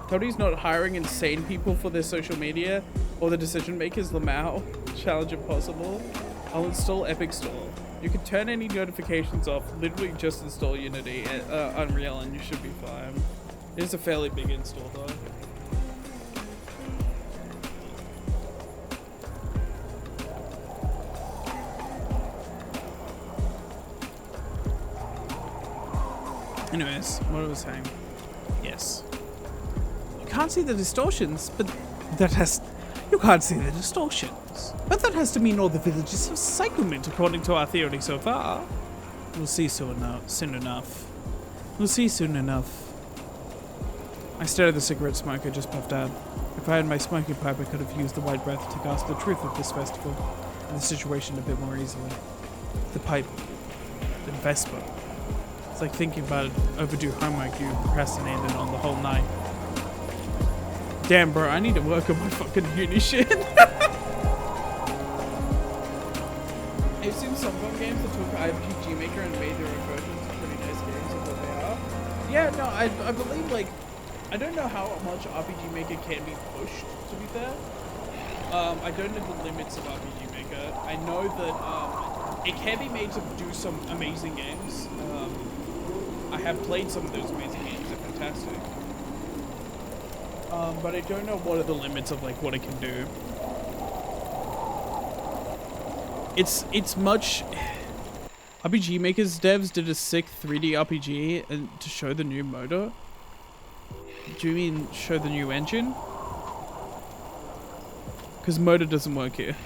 Cody's not hiring insane people for their social media, or the decision makers. Lamau. Challenge impossible. I'll install Epic Store. You can turn any notifications off. Literally just install Unity, Unreal, and you should be fine. It is a fairly big install though. Anyways, what I was saying. Yes. You can't see the distortions, but you can't see the distortions. But that has to mean all the villages have cyclement according to our theory so far. We'll see soon enough. We'll see soon enough. I stared at the cigarette smoke I just puffed out. If I had my smoking pipe, I could have used the white breath to grasp the truth of this festival and the situation a bit more easily. The pipe. The Vespa. It's like thinking about overdue homework you procrastinated on the whole night. Damn, bro, I need to work on my fucking uni shit. I've seen some phone games that took RPG Maker and made their own versions of pretty nice games of what they are. Yeah, no, I believe, like, I don't know how much RPG Maker can be pushed, to be fair. I don't know the limits of RPG Maker. I know that it can be made to do some amazing games. I have played some of those amazing games, they're fantastic. But I don't know what are the limits of like what it can do. It's much. RPG Maker's devs did a sick 3D RPG and to show the new motor. Do you mean show the new engine? Because motor doesn't work here.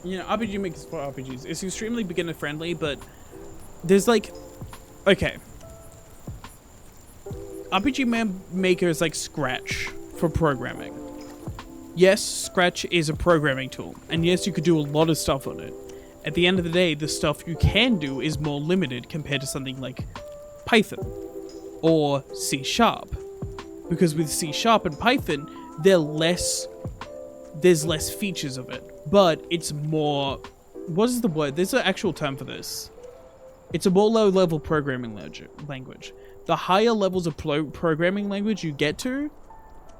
you know, RPG makers for RPGs. It's extremely beginner friendly, but there's like, okay, Maker is like Scratch for programming. Yes, Scratch is a programming tool, and yes, you could do a lot of stuff on it. At the end of the day, the stuff you can do is more limited compared to something like Python or C#. Because with C# and Python, there's less features of it, but it's more, what is the word? There's an actual term for this. It's a more low-level programming language. The higher levels of programming language you get to,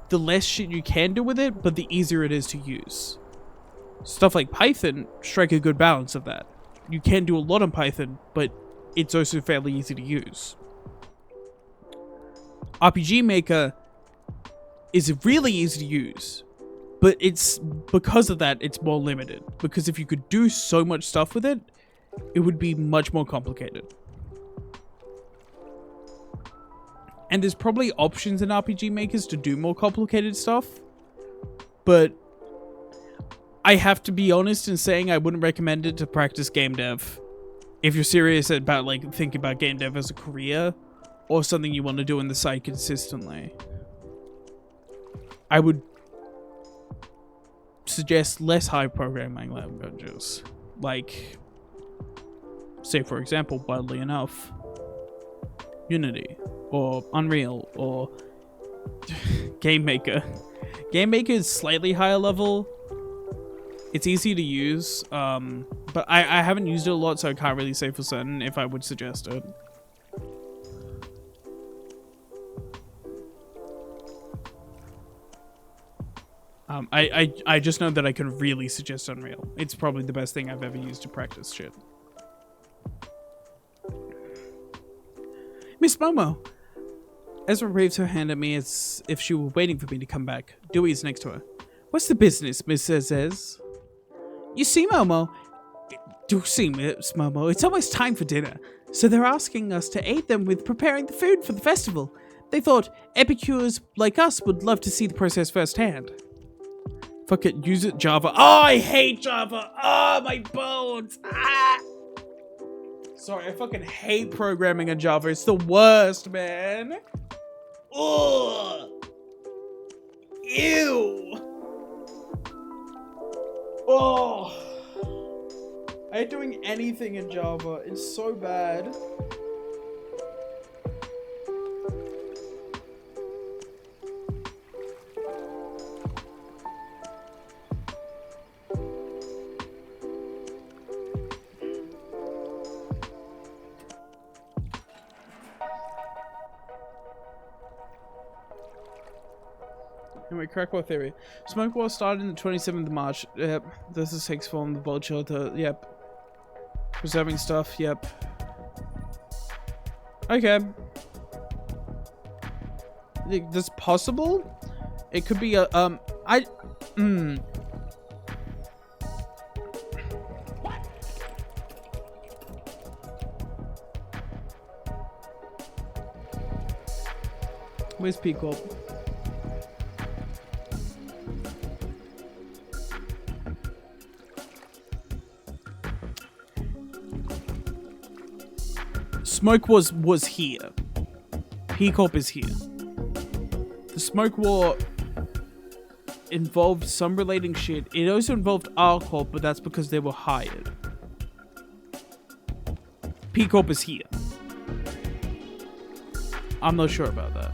the less shit you can do with it, but the easier it is to use. Stuff like Python strike a good balance of that. You can do a lot in Python, but it's also fairly easy to use. RPG Maker is really easy to use, but it's because of that it's more limited. Because if you could do so much stuff with it, it would be much more complicated. And there's probably options in RPG Makers to do more complicated stuff, but I have to be honest in saying I wouldn't recommend it to practice game dev. If you're serious about like thinking about game dev as a career or something you want to do on the side consistently, I would suggest less high programming languages. Like, say for example, wildly enough, Unity or Unreal or Game Maker. Game Maker is slightly higher level. It's easy to use, but I haven't used it a lot, so I can't really say for certain if I would suggest it. I just know that I can really suggest Unreal. It's probably the best thing I've ever used to practice shit. Miss Momo! Ezra waves her hand at me as if she were waiting for me to come back. Dewey is next to her. What's the business, Miss Ez? You see, Momo, it's almost time for dinner, so they're asking us to aid them with preparing the food for the festival. They thought epicures like us would love to see the process firsthand. Fuck it, use it, Java. Oh, I hate Java! Oh, my bones! Ah! Sorry, I fucking hate programming in Java. It's the worst, man. Ugh! Ew! Oh, I hate doing anything in Java. It's so bad. Anyway, Crackpot theory. Smoke War started on the 27th of March. Yep. This is takes form, the vulture, yep. Preserving stuff, yep. Okay. That's possible? It could be a, Where's P-Corp? Smoke was here. P-Corp is here. The Smoke War involved some relating shit. It also involved R-Corp, but that's because they were hired. P-Corp is here. I'm not sure about that.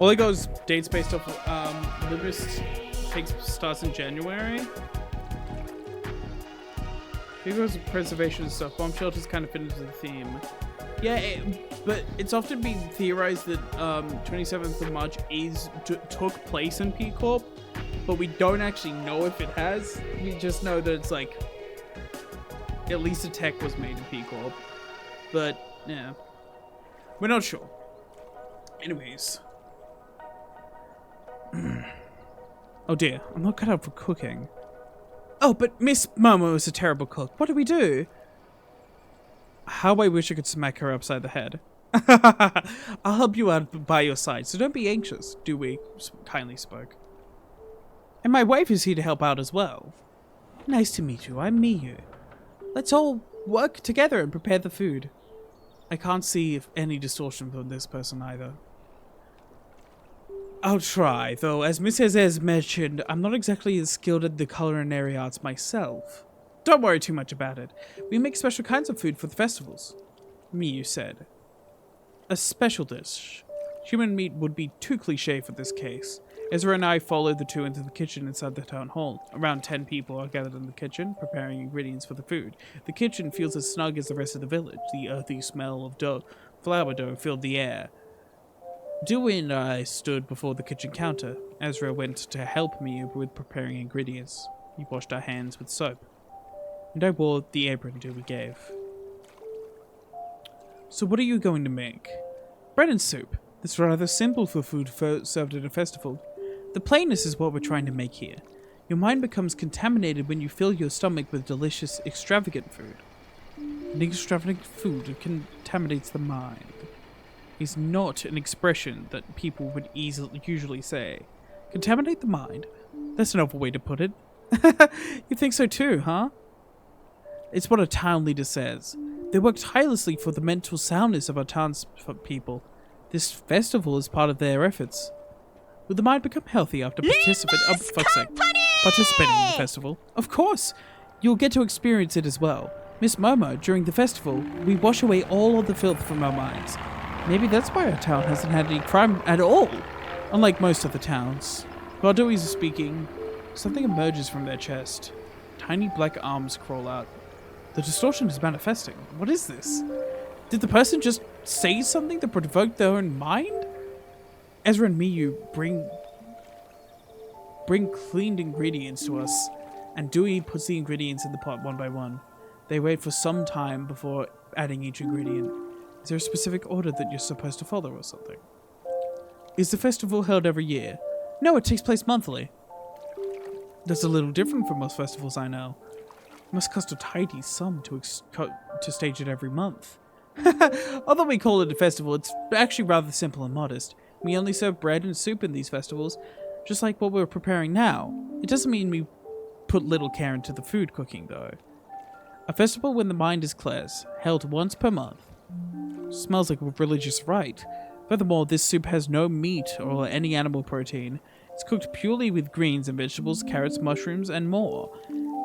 All I got is dates based off Libris starts in January. Because of preservation and stuff, bomb shelters kind of fit into the theme. Yeah, but it's often been theorized that 27th of March took place in P Corp, but we don't actually know if it has. We just know that it's like, at least the tech was made in P Corp. But, yeah. We're not sure. Anyways. Oh dear, I'm not cut out for cooking. Oh, but Miss Momo is a terrible cook. What do we do? How I wish I could smack her upside the head. I'll help you out by your side, so don't be anxious, Dewey kindly spoke. And my wife is here to help out as well. Nice to meet you, I'm Miyu. Let's all work together and prepare the food. I can't see any distortion from this person either. I'll try, though as Mrs. has mentioned, I'm not exactly as skilled at the culinary arts myself. Don't worry too much about it. We make special kinds of food for the festivals, Miyu said. A special dish. Human meat would be too cliché for this case. Ezra and I followed the two into the kitchen inside the town hall. Around 10 people are gathered in the kitchen, preparing ingredients for the food. The kitchen feels as snug as the rest of the village. The earthy smell of flour dough filled the air. Dewey and I stood before the kitchen counter. Ezra went to help me with preparing ingredients. He washed our hands with soap. And I wore the apron Dewey gave. So what are you going to make? Bread and soup. That's rather simple for food served at a festival. The plainness is what we're trying to make here. Your mind becomes contaminated when you fill your stomach with delicious, extravagant food. An extravagant food contaminates the mind. Is not an expression that people would usually say. Contaminate the mind? That's an awful way to put it. You think so too, huh? It's what a town leader says. They work tirelessly for the mental soundness of our townspeople. This festival is part of their efforts. Will the mind become healthy after participating in the festival? Of course! You'll get to experience it as well. Miss Momo, during the festival, we wash away all of the filth from our minds. Maybe that's why our town hasn't had any crime at all, unlike most other towns. While Dewey is speaking, something emerges from their chest. Tiny black arms crawl out. The distortion is manifesting. What is this? Did the person just say something that provoked their own mind? Ezra and Miyu bring cleaned ingredients to us, and Dewey puts the ingredients in the pot one by one. They wait for some time before adding each ingredient. Is there a specific order that you're supposed to follow or something? Is the festival held every year? No, it takes place monthly. That's a little different from most festivals I know. It must cost a tidy sum to stage it every month. Although we call it a festival, it's actually rather simple and modest. We only serve bread and soup in these festivals, just like what we're preparing now. It doesn't mean we put little care into the food cooking, though. A festival when the mind is clear, held once per month. Smells like a religious rite. Furthermore, this soup has no meat or any animal protein. It's cooked purely with greens and vegetables, carrots, mushrooms, and more.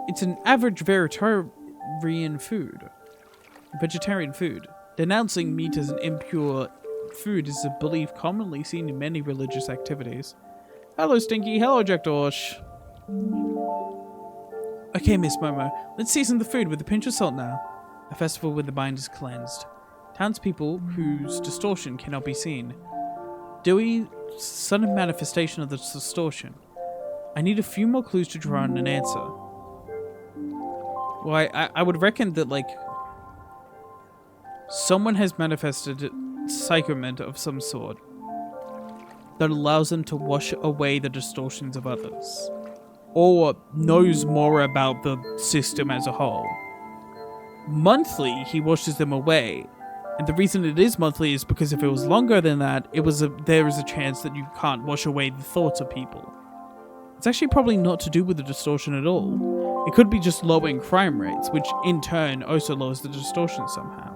It's an average vegetarian food. Denouncing meat as an impure food is a belief commonly seen in many religious activities. Hello, Stinky. Hello, Jack Dorsch. Okay, Miss Momo, let's season the food with a pinch of salt now. A festival when the mind is cleansed. Townspeople whose distortion cannot be seen. Dewey, sudden manifestation of the distortion. I need a few more clues to draw on an answer. Well, I would reckon that, like, someone has manifested sacrament of some sort that allows them to wash away the distortions of others, or knows more about the system as a whole. Monthly, he washes them away, and the reason it is monthly is because if it was longer than that, there is a chance that you can't wash away the thoughts of people. It's actually probably not to do with the distortion at all. It could be just lowering crime rates, which in turn also lowers the distortion somehow,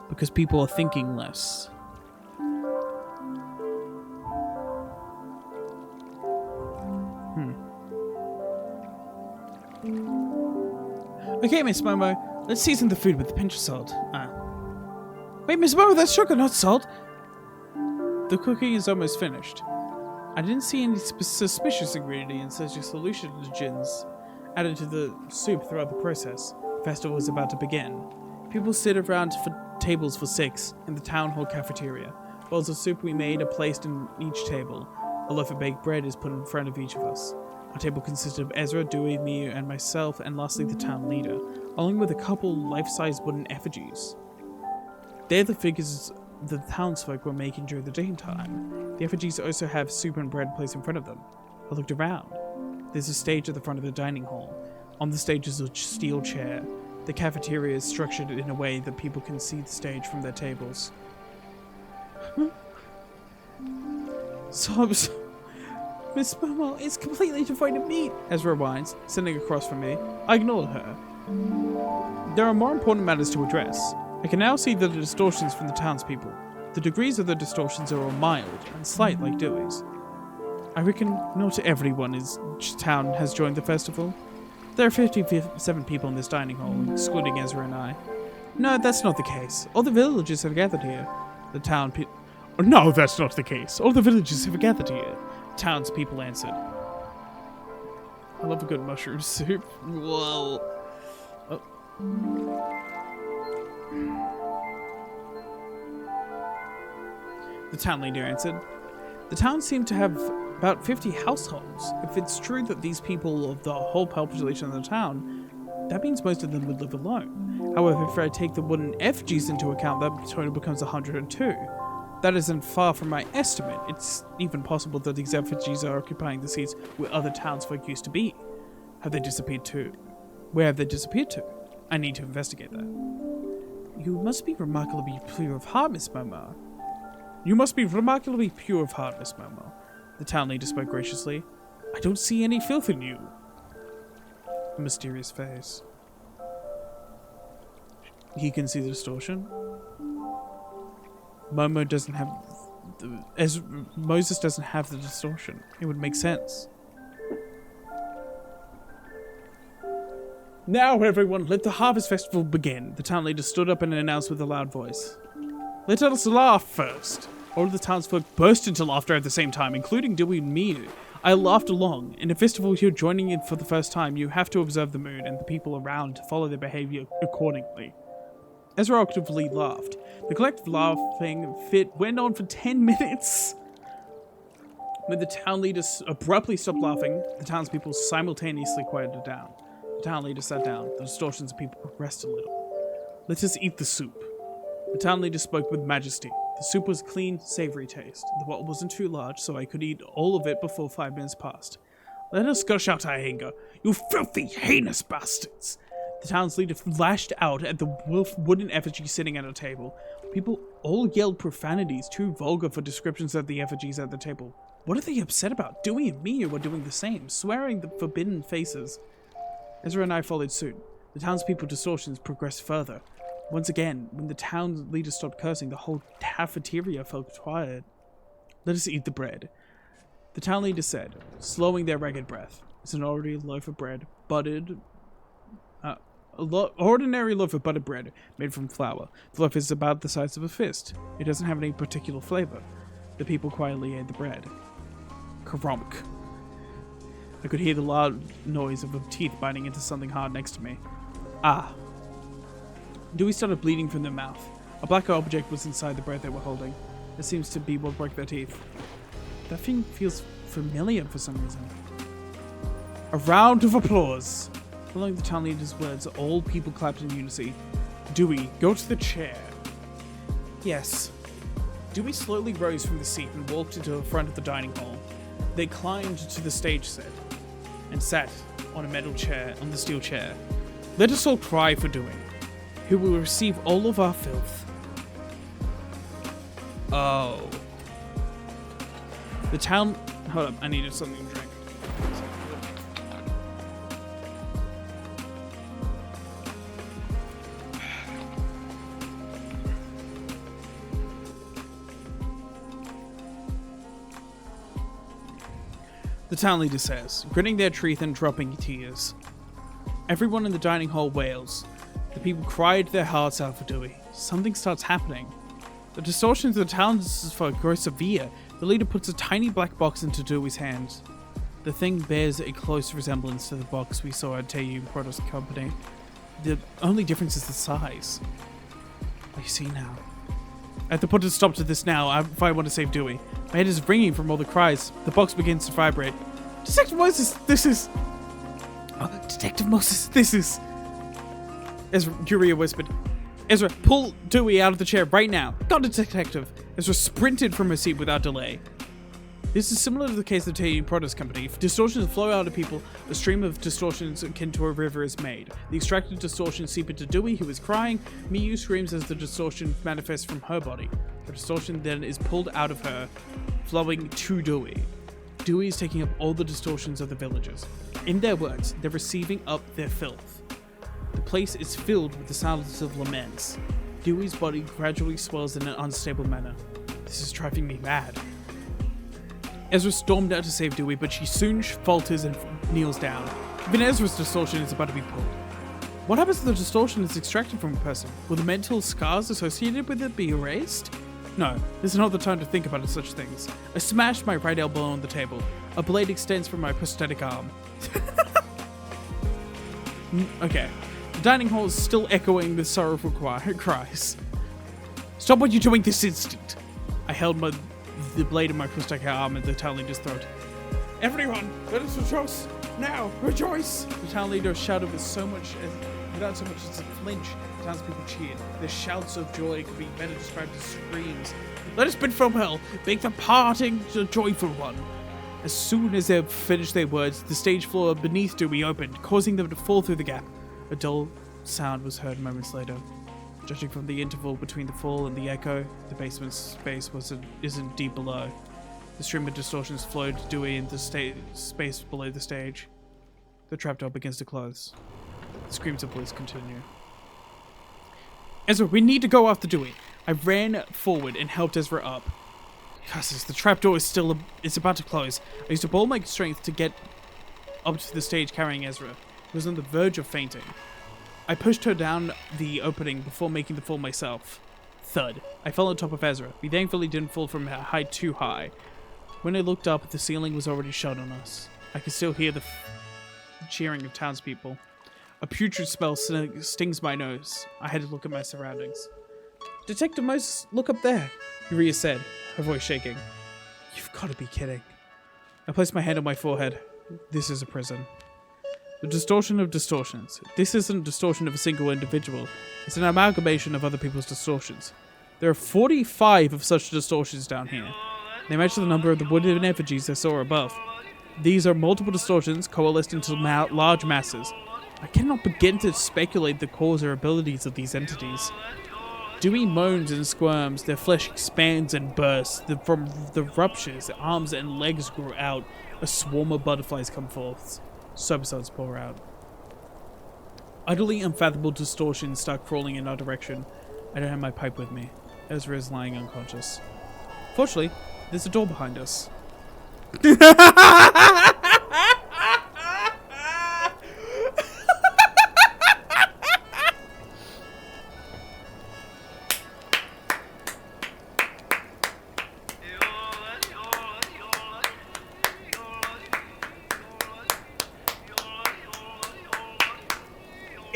because people are thinking less. Okay, Miss Momo, let's season the food with a pinch of salt. Wait, Miss Momo, that's sugar, not salt. The cooking is almost finished. I didn't see any suspicious ingredients such as hallucinogens added to the soup throughout the process. festival is about to begin. People sit around for tables for 6 in the town hall cafeteria. Bowls of soup we made are placed in each table. A loaf of baked bread is put in front of each of us. Our table consisted of Ezra, Dewey, Miu, and myself, and lastly the town leader, along with a couple life-size wooden effigies. They're the figures the townsfolk were making during the daytime. The effigies also have soup and bread placed in front of them. I looked around. There's a stage at the front of the dining hall. On the stage is a steel chair. The cafeteria is structured in a way that people can see the stage from their tables. Sobs. Miss Momo is completely devoid of meat, Ezra whines, sitting across from me. I ignored her. There are more important matters to address. I can now see the distortions from the townspeople. The degrees of the distortions are all mild and slight like Dewey's. I reckon not everyone in town has joined the festival. There are 57 people in this dining hall, excluding Ezra and I. No, that's not the case. All the villagers have gathered here. No, that's not the case. All the villagers have gathered here. Townspeople answered. I love a good mushroom soup. Whoa. Oh. The town leader answered. The town seemed to have about 50 households. If it's true that these people of the whole population of the town, that means most of them would live alone. However, if I take the wooden effigies into account, that total becomes 102. That isn't far from my estimate. It's even possible that these effigies are occupying the seats where other townsfolk used to be. Have they disappeared too? Where have they disappeared to? I need to investigate that. You must be remarkably pure of heart, Miss Momo. You must be remarkably pure of heart, Miss Momo. The town leader spoke graciously. I don't see any filth in you. A mysterious face. He can see the distortion. Momo doesn't have... Moses doesn't have the distortion. It would make sense. Now, everyone, let the Harvest Festival begin. The town leader stood up and announced with a loud voice. Let us laugh first. All of the townsfolk burst into laughter at the same time, including Dewey and me. I laughed along. In a festival you're joining in for the first time, you have to observe the mood and the people around to follow their behavior accordingly. Ezra actively laughed. The collective laughing fit went on for 10 minutes. When the town leader abruptly stopped laughing, the townspeople simultaneously quieted down. The town leader sat down. The distortions of people progressed a little. Let us eat the soup. The town leader spoke with majesty. The soup was clean, savory taste. The bottle wasn't too large, so I could eat all of it before 5 minutes passed. Let us gush out our anger. You filthy, heinous bastards! The town's leader lashed out at the wooden effigy sitting at a table. People all yelled profanities, too vulgar for descriptions of the effigies at the table. What are they upset about? Dewey and Miu were doing the same, swearing the forbidden faces. Ezra and I followed suit. The townspeople distortions progressed further. Once again, when the town leader stopped cursing, the whole cafeteria felt quiet. Let us eat the bread. The town leader said, slowing their ragged breath. It's an ordinary loaf of bread, buttered... ordinary loaf of buttered bread made from flour. The loaf is about the size of a fist. It doesn't have any particular flavor. The people quietly ate the bread. Kromk. I could hear the loud noise of teeth biting into something hard next to me. Ah. Dewey started bleeding from their mouth. A black object was inside the bread they were holding. It seems to be what broke their teeth. That thing feels familiar for some reason. A round of applause. Following the town leader's words, all people clapped in unison. Dewey, go to the chair. Yes. Dewey slowly rose from the seat and walked into the front of the dining hall. They climbed to the stage set and sat on a metal chair, on the steel chair. Let us all cry for Dewey, who will receive all of our filth. Oh. The town... Hold up, I needed something to drink. The town leader says, gritting their teeth and dropping tears. Everyone in the dining hall wails. The people cried their hearts out for Dewey. Something starts happening. The distortions of the townsfolk grow severe. The leader puts a tiny black box into Dewey's hands. The thing bears a close resemblance to the box we saw at Teiyu Proto's company. The only difference is the size. I see now. I have to put a stop to this now if I want to save Dewey. My head is ringing from all the cries. The box begins to vibrate. Detective Moses, this is... Detective Moses, this is... Ezra, Yuria whispered. Ezra, pull Dewey out of the chair right now. Got it, Detective. Ezra sprinted from her seat without delay. This is similar to the case of the Teddy Produce Company. If distortions flow out of people, a stream of distortions akin to a river is made. The extracted distortions seep into Dewey, who is crying. Miyu screams as the distortion manifests from her body. The distortion then is pulled out of her, flowing to Dewey. Dewey is taking up all the distortions of the villagers. In their words, they're receiving up their filth. The place is filled with the sounds of laments. Dewey's body gradually swells in an unstable manner. This is driving me mad. Ezra stormed out to save Dewey, but she soon falters and kneels down. Even Ezra's distortion is about to be pulled. What happens if the distortion is extracted from a person? Will the mental scars associated with it be erased? No, this is not the time to think about such things. I smashed my right elbow on the table. A blade extends from my prosthetic arm. Okay. The dining hall is still echoing with sorrowful cries. Stop what you're doing this instant! I held the blade of my prosthetic arm at the town leader's throat. Everyone, let us rejoice! Now, rejoice! The town leader shouted without so much as a flinch. The townspeople cheered. Their shouts of joy could be better described as screams. Let us bid farewell, make the parting a joyful one. As soon as they finished their words, the stage floor beneath Dewey opened, causing them to fall through the gap. A dull sound was heard moments later. Judging from the interval between the fall and the echo, the basement space isn't deep below. The stream of distortions flowed to Dewey in the space below the stage. The trapdoor begins to close. The screams of bliss continue. Ezra, we need to go after Dewey. I ran forward and helped Ezra up. Cusses, the trapdoor is about to close. I used up all my strength to get up to the stage carrying Ezra. He was on the verge of fainting. I pushed her down the opening before making the fall myself. Thud. I fell on top of Ezra. We thankfully didn't fall from a height too high. When I looked up, the ceiling was already shut on us. I could still hear the cheering of townspeople. A putrid smell stings my nose. I had to look at my surroundings. Detective Moses, look up there, Yuria said, her voice shaking. You've got to be kidding. I placed my hand on my forehead. This is a prison. The distortion of distortions. This isn't a distortion of a single individual. It's an amalgamation of other people's distortions. There are 45 of such distortions down here. They match the number of the wooden effigies I saw above. These are multiple distortions coalesced into large masses. I cannot begin to speculate the cause or abilities of these entities. Dewey moans and squirms, their flesh expands and bursts. From the ruptures, arms and legs grow out. A swarm of butterflies come forth. Subsuds pour out. Utterly unfathomable distortions start crawling in our direction. I don't have my pipe with me. Ezra is lying unconscious. Fortunately, there's a door behind us.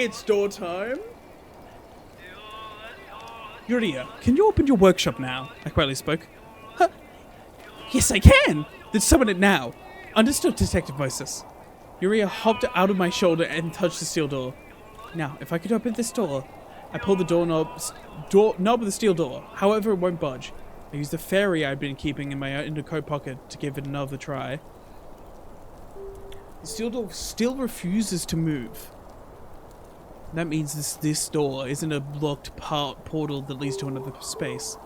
It's door time. Yuria, can you open your workshop now? I quietly spoke. Huh? Yes, I can! Then summon it now. Understood, Detective Moses. Yuria hopped out of my shoulder and touched the steel door. Now, if I could open this door. I pulled the knob of the steel door. However, it won't budge. I used the fairy I'd been keeping in my coat pocket to give it another try. The steel door still refuses to move. That means this door isn't a blocked portal that leads to another space.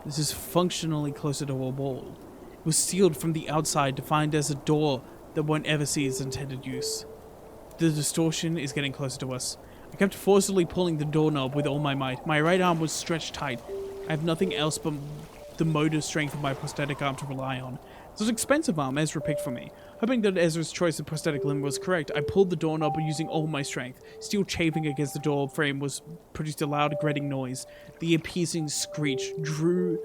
This is functionally closer to a wall. It was sealed from the outside, defined as a door that won't ever see its intended use. The distortion is getting closer to us. I kept forcibly pulling the doorknob with all my might. My right arm was stretched tight. I have nothing else but the motor strength of my prosthetic arm to rely on. It was an expensive arm Ezra picked for me. Hoping that Ezra's choice of prosthetic limb was correct, I pulled the doorknob using all my strength. Steel chafing against the door frame produced a loud grating noise. The appeasing screech drew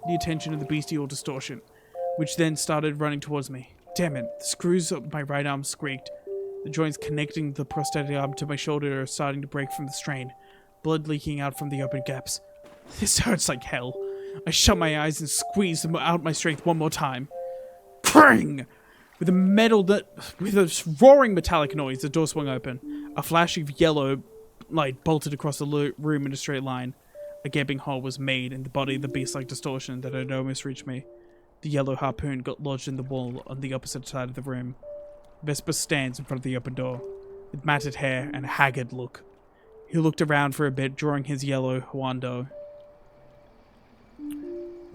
the attention of the bestial distortion, which then started running towards me. Damn it, the screws of my right arm squeaked. The joints connecting the prosthetic arm to my shoulder are starting to break from the strain, blood leaking out from the open gaps. This hurts like hell. I shut my eyes and squeezed out my strength one more time. Pring! With a roaring metallic noise, the door swung open. A flash of yellow light bolted across the room in a straight line. A gaping hole was made in the body of the beast-like Distortion that had almost reached me. The yellow harpoon got lodged in the wall on the opposite side of the room. Vesper stands in front of the open door, with matted hair and a haggard look. He looked around for a bit, drawing his yellow huando.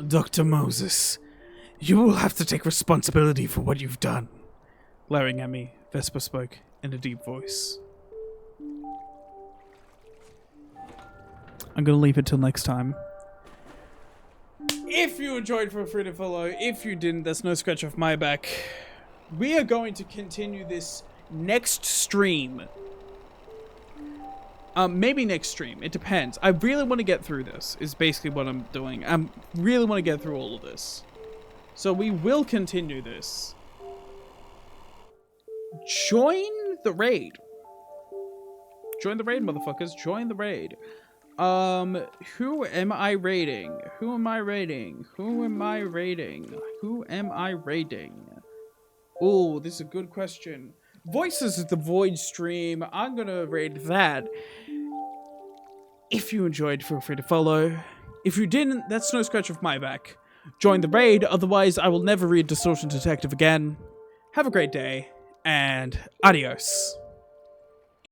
Dr. Moses, you will have to take responsibility for what you've done. Glaring at me, Vesper spoke in a deep voice. I'm going to leave it till next time. If you enjoyed, feel free to follow. If you didn't, that's no scratch off my back. We are going to continue this next stream. Maybe next stream. It depends. I really want to get through this, is basically what I'm doing. I really want to get through all of this. So we will continue this. Join the raid. Join the raid, motherfuckers. Join the raid. Who am I raiding? Who am I raiding? Who am I raiding? Who am I raiding? Oh, this is a good question. Voices of the Void stream. I'm gonna raid that. If you enjoyed, feel free to follow. If you didn't, that's no scratch off my back. Join the raid, otherwise I will never read Distortion Detective again. Have a great day, and adios.